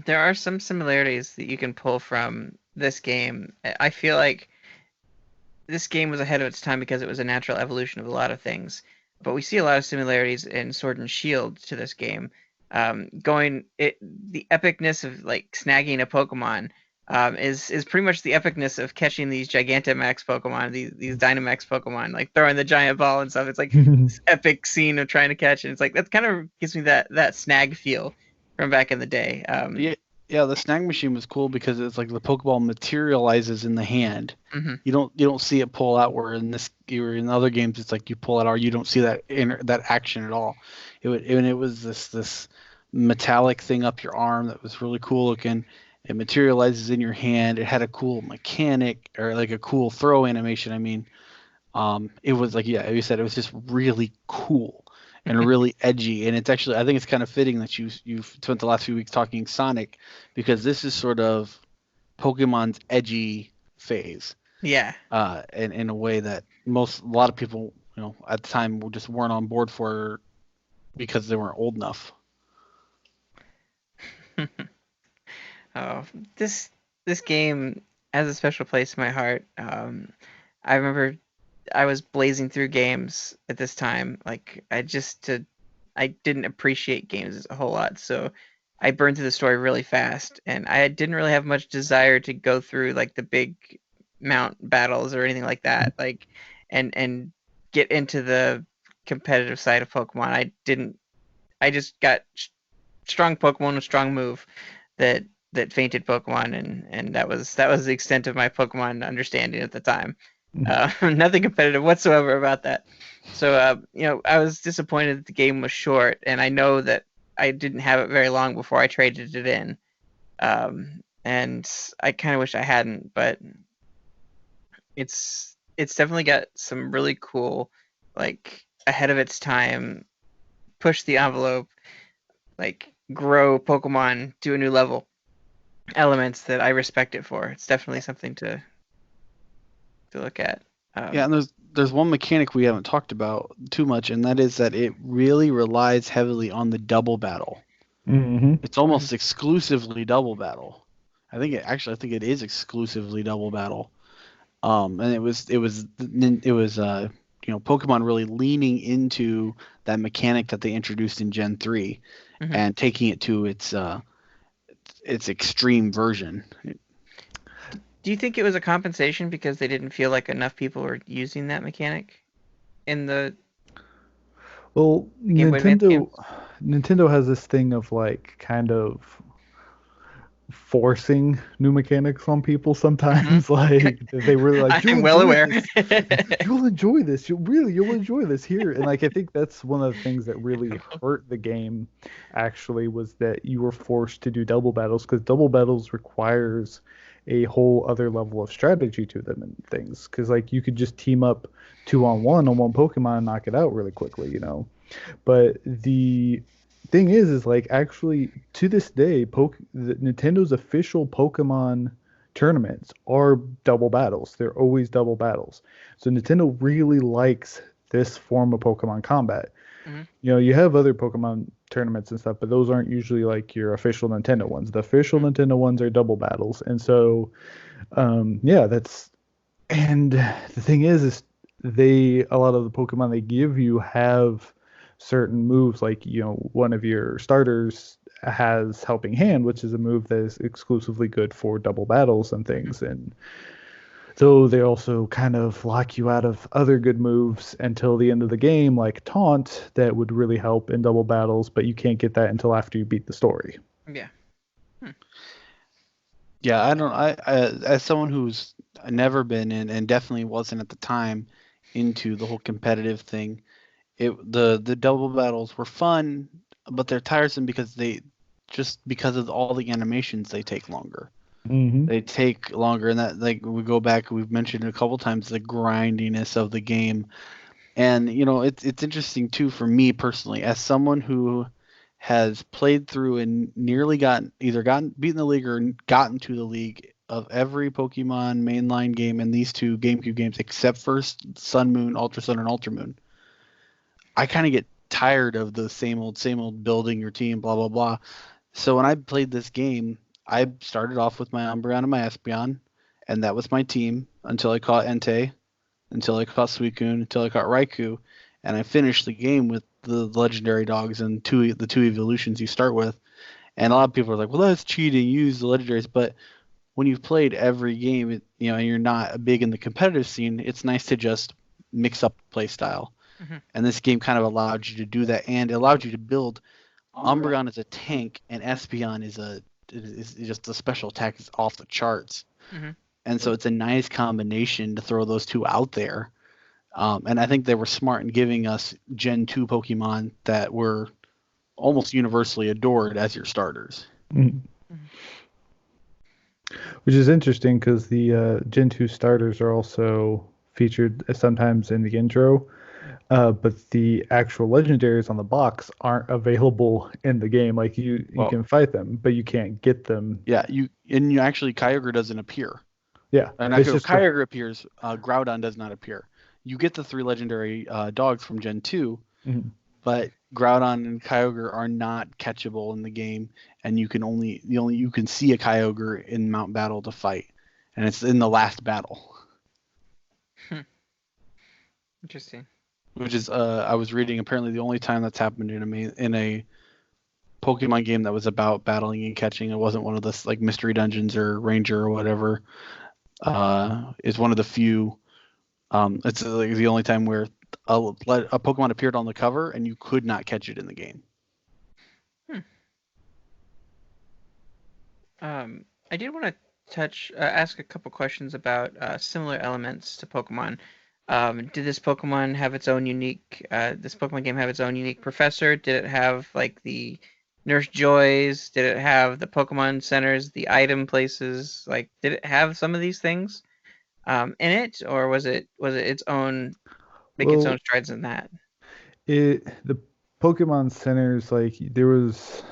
There are some similarities that you can pull from this game. I feel like this game was ahead of its time because it was a natural evolution of a lot of things. But we see a lot of similarities in Sword and Shield to this game. The epicness of like snagging a Pokemon is pretty much the epicness of catching these Gigantamax Pokemon, these Dynamax Pokemon, like throwing the giant ball and stuff. It's like this epic scene of trying to catch it. It's like that kind of gives me that snag feel from back in the day. The snag machine was cool because it's like the Pokeball materializes in the hand. You don't see it pull out. Where in other games it's like you pull it out, or you don't see that action at all. It was this metallic thing up your arm that was really cool looking. It materializes in your hand. It had a cool mechanic, or like a cool throw animation. I mean, it was like, you said, it was just really cool and really edgy. And it's actually, I think it's kind of fitting that you've spent the last few weeks talking Sonic, because this is sort of Pokemon's edgy phase. Yeah. And in a way that a lot of people, at the time just weren't on board for, because they weren't old enough. Oh, this game has a special place in my heart. I remember I was blazing through games at this time. Like I didn't appreciate games a whole lot, so I burned through the story really fast, and I didn't really have much desire to go through like the big mount battles or anything like that. Like, and get into the competitive side of Pokemon. I just got strong Pokemon with strong move that fainted Pokemon, and that was the extent of my Pokemon understanding at the time. Nothing competitive whatsoever about that. So I was disappointed that the game was short, and I know that I didn't have it very long before I traded it in. And I kind of wish I hadn't, but it's definitely got some really cool, like, ahead of its time, push the envelope, like, grow Pokemon to a new level elements that I respect it for. It's definitely something to look at. Yeah, and there's one mechanic we haven't talked about too much, and that is that it really relies heavily on the double battle. Mm-hmm. It's almost exclusively double battle. I think it is exclusively double battle. And it was Pokemon really leaning into that mechanic that they introduced in Gen 3 and taking it to its extreme version. Do you think it was a compensation because they didn't feel like enough people were using that mechanic in the Game Boy Advance games? Nintendo has this thing of like kind of forcing new mechanics on people sometimes. Like they really like. I'm well aware. You'll enjoy this. You'll enjoy this here. And like I think that's one of the things that really hurt the game. Actually, was that you were forced to do double battles because double battles requires a whole other level of strategy to them and things. Because like you could just team up 2-on-1 on one Pokemon and knock it out really quickly, you know. But the thing is like actually to this day, Nintendo's official Pokemon tournaments are double battles. They're always double battles. So Nintendo really likes this form of Pokemon combat. You know, you have other Pokemon tournaments and stuff, but those aren't usually like your official Nintendo ones. The official Nintendo ones are double battles. And so, that's, and the thing is a lot of the Pokemon they give you have certain moves, like, you know, one of your starters has Helping Hand, which is a move that is exclusively good for double battles and things. And so they also kind of lock you out of other good moves until the end of the game, like Taunt, that would really help in double battles, but you can't get that until after you beat the story. Yeah. Yeah, I as someone who's never been in and definitely wasn't at the time into the whole competitive thing, the double battles were fun, but they're tiresome because of all the animations, they take longer. They take longer, and that, like, we go back, we've mentioned a couple times the grindiness of the game. And you know, it's interesting too for me personally, as someone who has played through and nearly beaten the league or gotten to the league of every Pokemon mainline game and these two GameCube games except for Sun Moon, Ultra Sun, and Ultra Moon. I kind of get tired of the same old building your team, blah blah blah. So when I played this game, I started off with my Umbreon and my Espeon, and that was my team until I caught Entei, until I caught Suicune, until I caught Raikou, and I finished the game with the legendary dogs and the two evolutions you start with. And a lot of people are like, well, that's cheating, use the legendaries. But when you've played every game, and you're not big in the competitive scene, it's nice to just mix up play style. And this game kind of allowed you to do that, and it allowed you to build Umbreon as a tank, and Espeon is just a special attack is off the charts. And so it's a nice combination to throw those two out there. And I think they were smart in giving us Gen 2 Pokemon that were almost universally adored as your starters. Which is interesting because the Gen 2 starters are also featured sometimes in the intro. But the actual legendaries on the box aren't available in the game. Like you can fight them, but you can't get them. Yeah, actually Kyogre doesn't appear. Yeah, and after Kyogre appears, Groudon does not appear. You get the 3 legendary dogs from Gen 2, but Groudon and Kyogre are not catchable in the game, and you can see a Kyogre in Mount Battle to fight, and it's in the last battle. Interesting. Which is, I was reading, apparently the only time that's happened in a Pokemon game that was about battling and catching. It wasn't one of the like mystery dungeons or ranger or whatever. Is one of the few. It's like the only time where a Pokemon appeared on the cover and you could not catch it in the game. I did want to ask a couple questions about similar elements to Pokemon. Did this Pokemon have its own unique? This Pokemon game have its own unique professor? Did it have like the Nurse Joys? Did it have the Pokemon centers, the item places? Like, did it have some of these things in it, or was it its own make its own Well, strides in that? the Pokemon centers, like there was,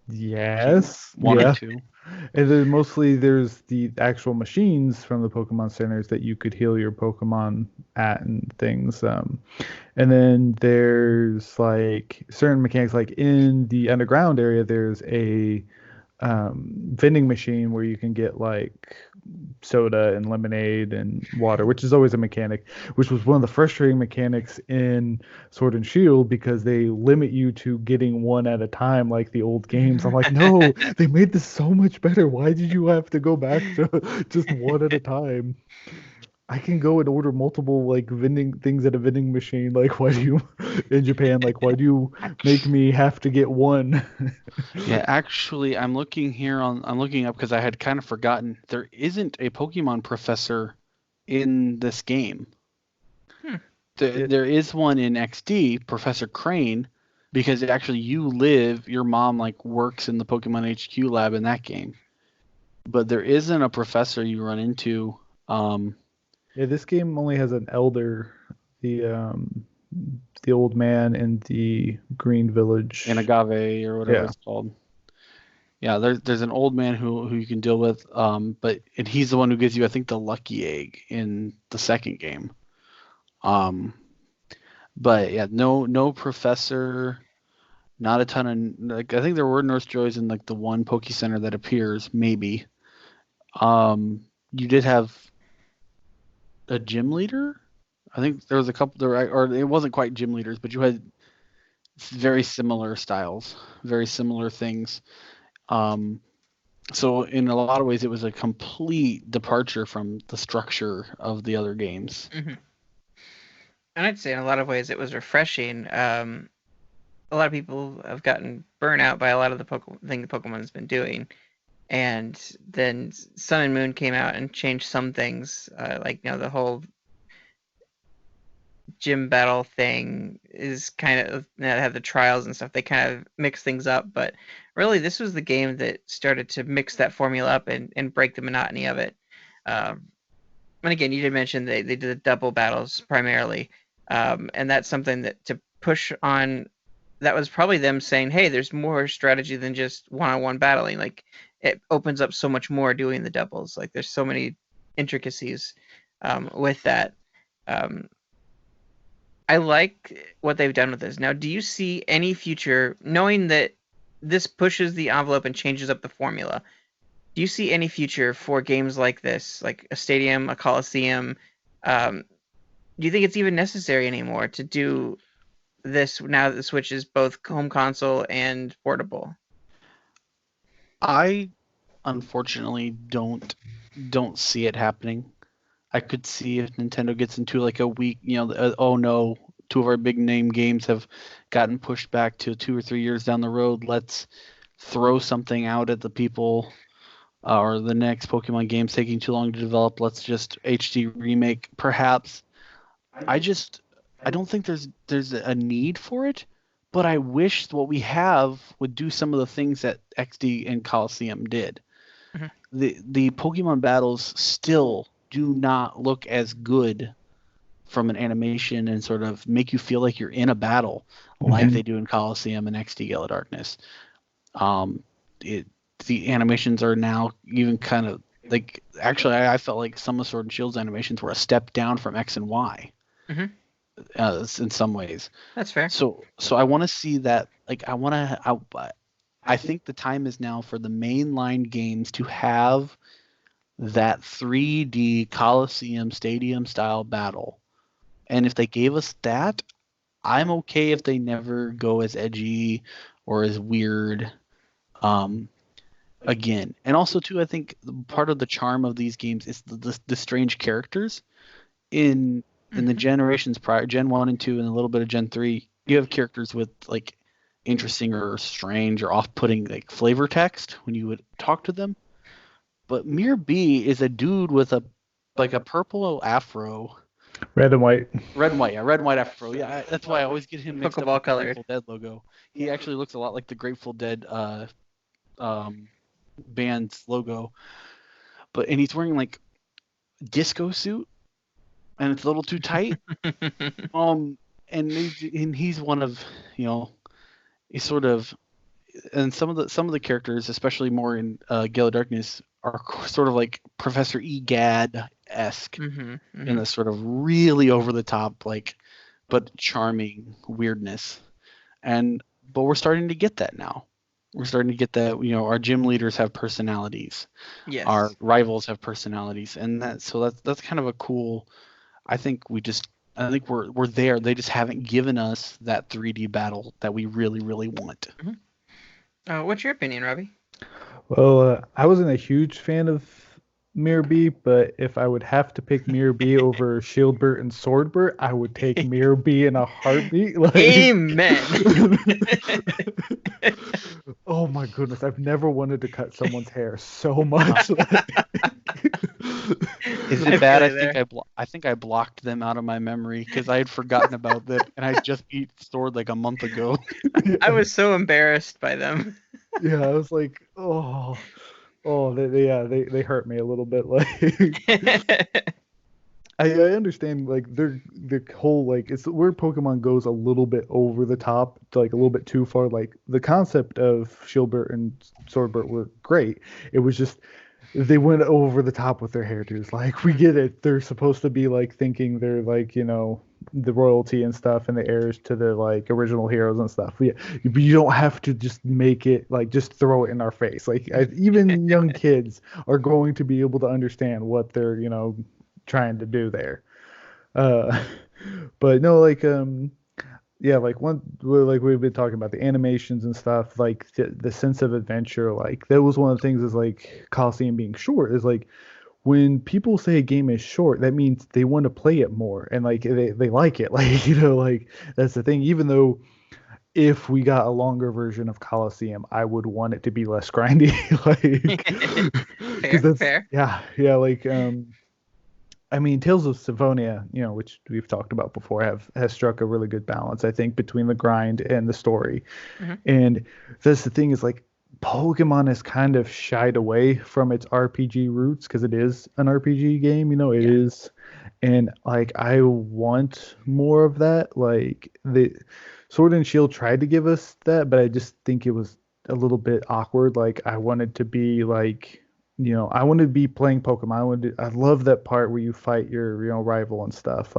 yes, One or yeah. two. And then mostly there's the actual machines from the Pokemon centers that you could heal your Pokemon at and things. And then there's like certain mechanics, like in the underground area, there's a vending machine where you can get like soda and lemonade and water, which is always a mechanic, which was one of the frustrating mechanics in Sword and Shield because they limit you to getting one at a time like the old games. I'm like, no, they made this so much better. Why did you have to go back to just one at a time? I can go and order multiple like vending things at a vending machine. Like, why do you in Japan? Like, why do you make me have to get one? Yeah, actually, I'm looking up because I had kind of forgotten. There isn't a Pokemon professor in this game. There is one in XD, Professor Crane, because actually your mom like works in the Pokemon HQ lab in that game. But there isn't a professor you run into. Yeah, this game only has an elder, the old man in the green village. In Agave or whatever it's called. Yeah, there's an old man who you can deal with, but he's the one who gives you, I think, the lucky egg in the second game. But yeah, no professor, not a ton of like. I think there were Nurse Joys in like the one Poke Center that appears, maybe. You did have a gym leader. I think there was a couple there, or it wasn't quite gym leaders, but you had very similar styles, very similar things. So in a lot of ways, it was a complete departure from the structure of the other games. Mm-hmm. And I'd say in a lot of ways it was refreshing. A lot of people have gotten burnt out by a lot of the thing the Pokemon's been doing, and then Sun and Moon came out and changed some things, like the whole gym battle thing is kind of have the trials and stuff. They kind of mix things up, but really this was the game that started to mix that formula up and break the monotony of it. And again, you did mention they did the double battles primarily, and that's something that to push on. That was probably them saying, hey, there's more strategy than just one-on-one battling. Like, it opens up so much more doing the doubles. Like, there's so many intricacies with that. I like what they've done with this. Now, do you see any future, knowing that this pushes the envelope and changes up the formula, do you see any future for games like this, like a Stadium, a Colosseum? Do you think it's even necessary anymore to do this now that the Switch is both home console and portable? I unfortunately don't see it happening. I could see if Nintendo gets into like a week, oh no, two of our big name games have gotten pushed back to 2 or 3 years down the road. Let's throw something out at the people, or the next Pokemon game's taking too long to develop. Let's just HD remake, perhaps. I don't think there's a need for it, but I wish what we have would do some of the things that XD and Colosseum did. Mm-hmm. The Pokemon battles still do not look as good from an animation and sort of make you feel like you're in a battle like they do in Colosseum and XD Gala Darkness. The animations are now even kind of like, actually I felt like some of Sword and Shield's animations were a step down from X and Y. Mm-hmm. In some ways. That's fair. So I want to see that. Like, I think the time is now for the mainline games to have that 3D Coliseum Stadium style battle. And if they gave us that, I'm okay if they never go as edgy or as weird again. And also too, I think part of the charm of these games is the strange characters. In the generations prior, Gen 1 and 2 and a little bit of Gen 3, you have characters with like interesting or strange or off-putting like flavor text when you would talk to them. But Mir B is a dude with a purple afro Red and white. Red and white, yeah, red and white Afro. Yeah, that's why I always get him mixed up Pokeball with the colored. Grateful Dead logo. He actually looks a lot like the Grateful Dead band's logo, and he's wearing like disco suit, and it's a little too tight. And he's one of, he's sort of, and some of the characters, especially more in Gale of Darkness, are sort of like Professor Egad-esque in a sort of really over the top, but charming weirdness. But we're starting to get that now. We're starting to get that. Our gym leaders have personalities. Yes. Our rivals have personalities, and that's kind of a cool. I think we're there. They just haven't given us that 3D battle that we really, really want. What's your opinion, Robbie? Well, I wasn't a huge fan of Mirror B, but if I would have to pick Mirror B over Shieldbert and Swordbert, I would take Mirror B in a heartbeat. Amen. Oh my goodness, I've never wanted to cut someone's hair so much. Is it bad? I think I blocked them out of my memory because I had forgotten about them, and I just beat Sword like a month ago. I was so embarrassed by them. Yeah, I was like, they hurt me a little bit. I understand the whole it's where Pokemon goes a little bit over the top, a little bit too far. The concept of Shieldbert and Swordbert were great. It was just they went over the top with their hairdos. We get it. They're supposed to be thinking they're the royalty and stuff and the heirs to the original heroes and stuff. Yeah, but you don't have to just make it just throw it in our face. Even young kids are going to be able to understand what they're trying to do there. But no, we've been talking about the animations and stuff, the sense of adventure. That was one of the things is Colosseum being short is when people say a game is short, that means they want to play it more and they like it. That's the thing. Even though if we got a longer version of Colosseum, I would want it to be less grindy. Fair. Yeah. I mean, Tales of Symphonia, which we've talked about before, has struck a really good balance, I think, between the grind and the story. And that's the thing is Pokemon has kind of shied away from its RPG roots because it is an RPG game, it is. And I want more of that. The Sword and Shield tried to give us that, but I just think it was a little bit awkward. I wanted to be I want to be playing Pokemon. I love that part where you fight your rival and stuff.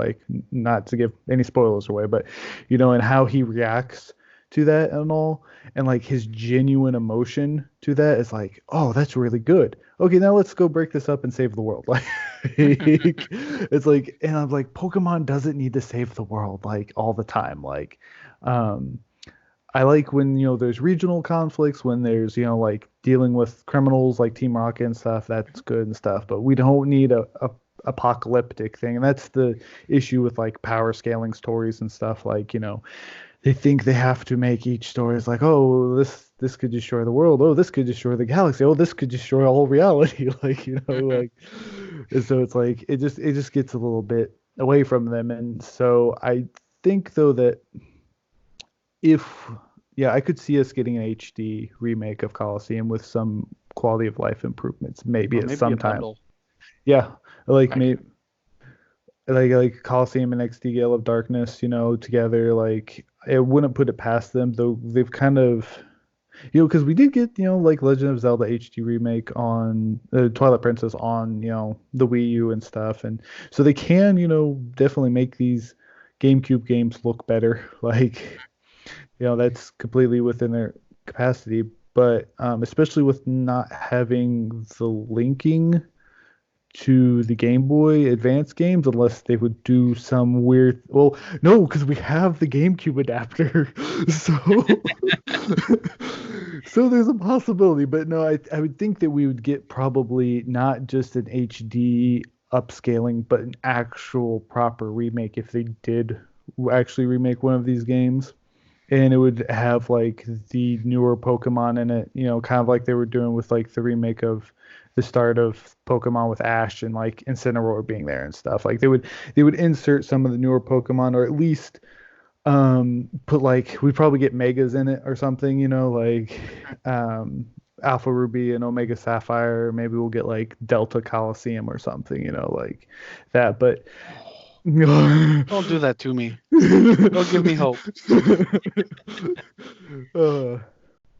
Not to give any spoilers away, but and how he reacts to that and all, and his genuine emotion to that is oh, that's really good. Okay, now let's go break this up and save the world. It's and I'm Pokemon doesn't need to save the world all the time. I like when there's regional conflicts, when there's dealing with criminals like Team Rocket and stuff. That's good and stuff, but we don't need a apocalyptic thing, and that's the issue with power scaling stories and stuff. They think they have to make each story is oh, this could destroy the world. Oh, this could destroy the galaxy. Oh, this could destroy all reality. And so it's it just gets a little bit away from them. And so I think though that I could see us getting an HD remake of Colosseum with some quality of life improvements, maybe at some time. Yeah, maybe like Colosseum and XD Gale of Darkness, together. It wouldn't put it past them, though. They've kind of, because we did get Legend of Zelda HD remake on Twilight Princess on the Wii U and stuff, and so they can definitely make these GameCube games look better. That's completely within their capacity, but especially with not having the linking to the Game Boy Advance games, unless they would do some weird. Well, no, because we have the GameCube adapter, so there's a possibility. But no, I would think that we would get probably not just an HD upscaling, but an actual proper remake if they did actually remake one of these games. And it would have the newer Pokemon in it, kind of like they were doing with the remake of the start of Pokemon with Ash and like Incineroar being there and stuff. Like they would insert some of the newer Pokemon, or at least put like we'd probably get Megas in it or something, like Alpha Ruby and Omega Sapphire. Maybe we'll get like Delta Colosseum or something, like that. But Don't do that to me. Don't give me hope.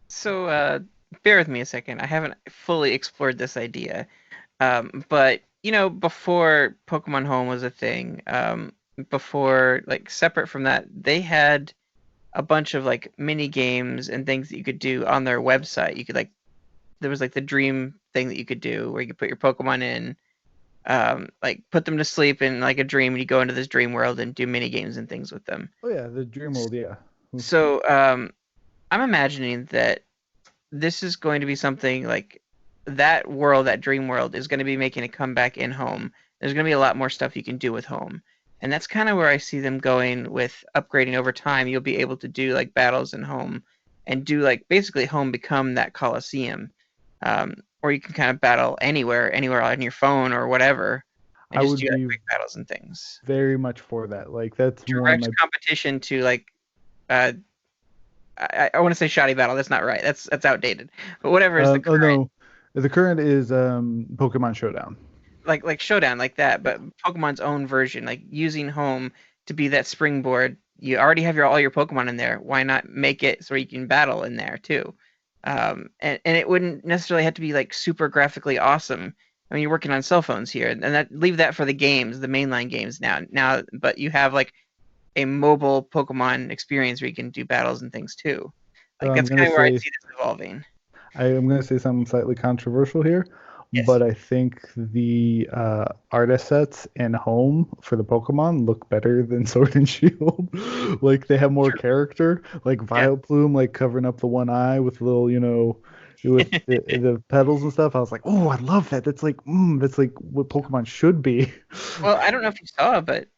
So bear with me a second. I haven't fully explored this idea. But before Pokemon Home was a thing, before, like, separate from that, they had a bunch of like mini games and things that you could do on their website. You could there was like the dream thing that you could do where you could put your Pokemon in, like put them to sleep in like a dream, and you go into this dream world and do mini games and things with them. Oh yeah, the dream world, yeah. So I'm imagining that this is going to be something like that world, that dream world, is going to be making a comeback in Home. There's going to be a lot more stuff you can do with Home. And that's kind of where I see them going with upgrading over time. You'll be able to do like battles in Home and do like basically Home become that Colosseum. Or you can kind of battle anywhere on your phone or whatever. And I just would do like, be quick battles and things. very much for that. Like that's Direct more my competition to like I want to say shoddy battle. That's not right. That's outdated. But whatever is the current. Oh no, the current is Pokemon Showdown. Like Showdown, like that, but Pokemon's own version, like using Home to be that springboard. You already have all your Pokemon in there. Why not make it so you can battle in there too? And it wouldn't necessarily have to be like super graphically awesome. I mean, you're working on cell phones here, and leave that for the games, the mainline games now. But you have like a mobile Pokemon experience where you can do battles and things too. Like that's kind of where I see this evolving. I am going to say something slightly controversial here. Yes. But I think the art assets in Home for the Pokemon look better than Sword and Shield. Like they have more character. Like Vileplume, like covering up the one eye with little, with the petals and stuff. I was like, oh, I love that. That's like what Pokemon should be. Well, I don't know if you saw, but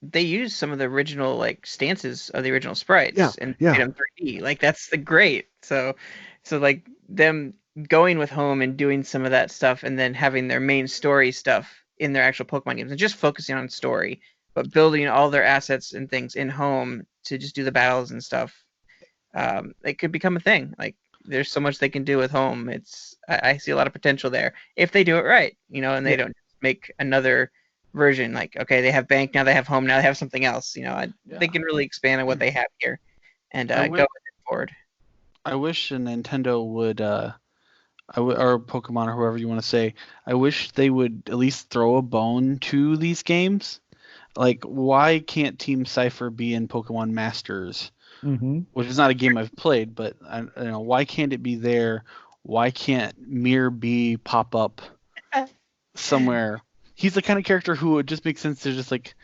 they used some of the original like stances of the original sprites and made them 3D. Like that's great. So like them going with Home and doing some of that stuff, and then having their main story stuff in their actual Pokemon games, and just focusing on story, but building all their assets and things in Home to just do the battles and stuff. It could become a thing. Like there's so much they can do with Home. I see a lot of potential there if they do it right, and they don't make another version. Like, okay, they have Bank, now they have Home, now they have something else. They can really expand on what they have here and go with it forward. I wish Nintendo would, or Pokemon, or whoever you want to say, I wish they would at least throw a bone to these games. Like, why can't Team Cypher be in Pokemon Masters? Mm-hmm. Which is not a game I've played, but why can't it be there? Why can't Mir B pop up somewhere? He's the kind of character who would just make sense to just like,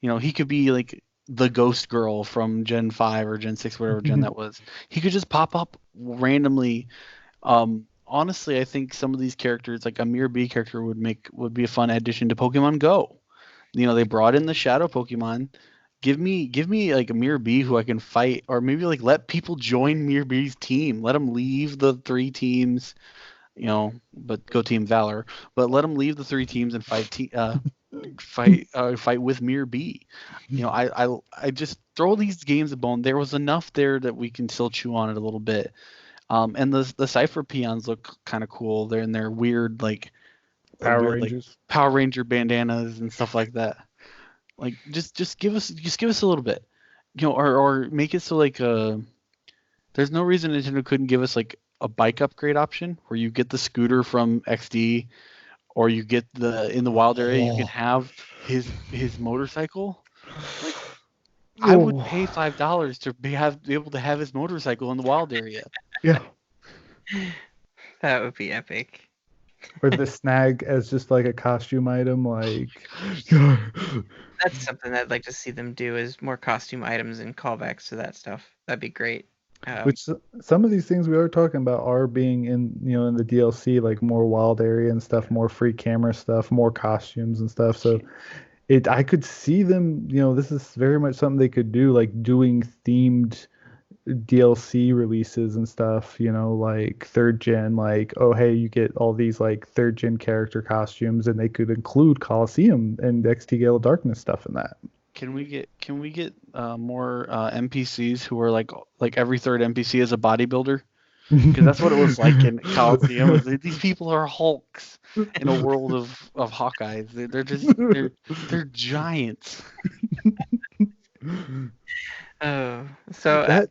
he could be like the Ghost Girl from Gen 5 or Gen 6, whatever gen that was. He could just pop up randomly. Honestly, I think some of these characters, like a Mir B character, would be a fun addition to Pokemon Go. They brought in the Shadow Pokemon. Give me like a Mir B who I can fight, or maybe like let people join Mir B's team. Let them leave the 3 teams, but go Team Valor. But let them leave the 3 teams and fight with Mir B. I just throw these games a bone. There was enough there that we can still chew on it a little bit. And the Cypher peons look kind of cool. They're in their weird like Power Rangers, like, Power Ranger bandanas and stuff like that. Like just give us a little bit, or make it so like there's no reason Nintendo couldn't give us like a bike upgrade option where you get the scooter from XD, or you get in the wild area you can have his motorcycle. Like, I would pay $5 to be able to have his motorcycle in the wild area. Yeah. That would be epic. Or the snag as just like a costume item, like. That's something I'd like to see them do, is more costume items and callbacks to that stuff. That'd be great. Which some of these things we are talking about are being in the DLC, like more wild area and stuff, more free camera stuff, more costumes and stuff. So I could see them, this is very much something they could do, like doing themed DLC releases and stuff, like third gen, like, oh hey, you get all these like third gen character costumes, and they could include Colosseum and XT Gale of Darkness stuff in that. Can we get more NPCs who are like every third NPC is a bodybuilder? Because that's what it was like in Colosseum. These people are Hulks in a world of Hawkeyes. They're giants. Oh, so I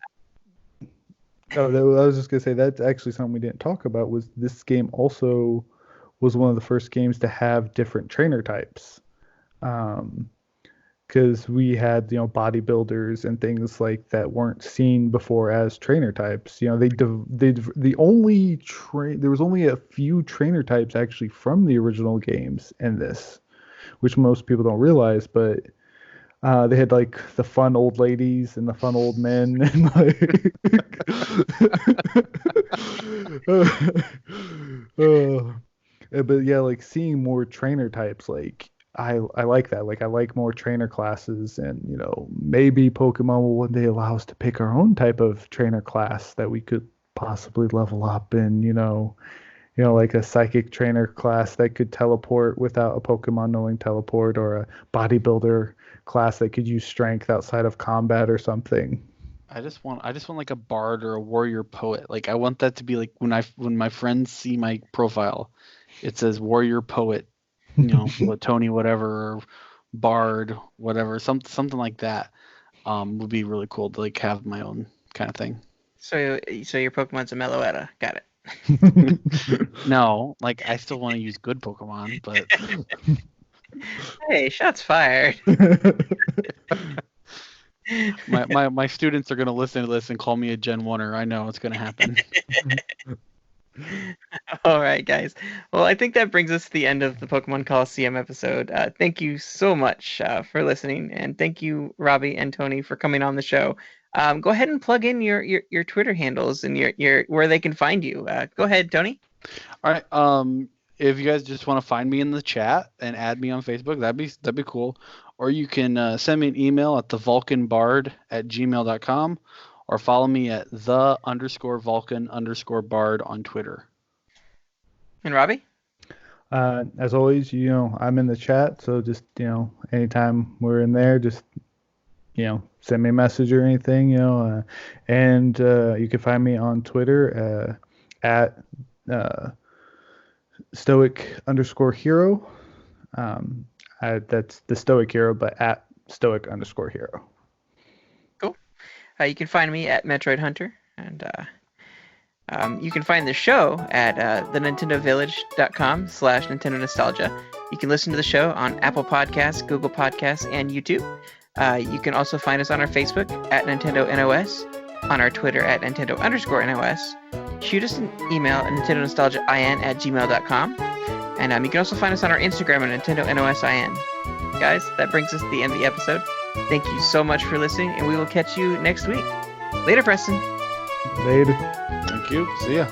was just gonna say that's actually something we didn't talk about. Was this game also was one of the first games to have different trainer types, because we had bodybuilders and things like that weren't seen before as trainer types. There was only a few trainer types actually from the original games in this, which most people don't realize, but. They had like the fun old ladies and the fun old men, and but yeah, like seeing more trainer types, like I like that. Like I like more trainer classes, and maybe Pokemon will one day allow us to pick our own type of trainer class that we could possibly level up, and like a psychic trainer class that could teleport without a Pokemon knowing teleport, or a bodybuilder class that could use strength outside of combat or something. I just want like a bard or a warrior poet. Like I want that to be like when my friends see my profile, it says warrior poet, Tony whatever, or bard whatever, something like that. Would be really cool to like have my own kind of thing. So your Pokemon's a Meloetta. Got it. No, like I still want to use good Pokemon, but hey, shots fired. my students are gonna listen to this and call me a Gen 1er. I know it's gonna happen. All right, guys. Well, I think that brings us to the end of the Pokemon Colosseum episode. Thank you so much for listening, and thank you, Robbie and Tony, for coming on the show. Go ahead and plug in your Twitter handles and your where they can find you. Go ahead, Tony. All right. If you guys just want to find me in the chat and add me on Facebook, that'd be cool. Or you can send me an email at thevulcanbard@gmail.com, or follow me at _Vulcan_bard on Twitter. And Robbie? As always, I'm in the chat, so just anytime we're in there, just send me a message or anything, and you can find me on Twitter at Stoic_hero. That's the Stoic Hero, but at Stoic_hero. Cool. You can find me at Metroid Hunter, and you can find the show at thenintendovillage.com/Nintendo Nostalgia. You can listen to the show on Apple Podcasts, Google Podcasts, and YouTube. You can also find us on our Facebook at Nintendo NOS, on our Twitter at Nintendo_NOS. Shoot us an email at NintendoNostalgiaIN@gmail.com. And you can also find us on our Instagram at Nintendo NOSIN. Guys, that brings us to the end of the episode. Thank you so much for listening, and we will catch you next week. Later, Preston. Later. Thank you. See ya.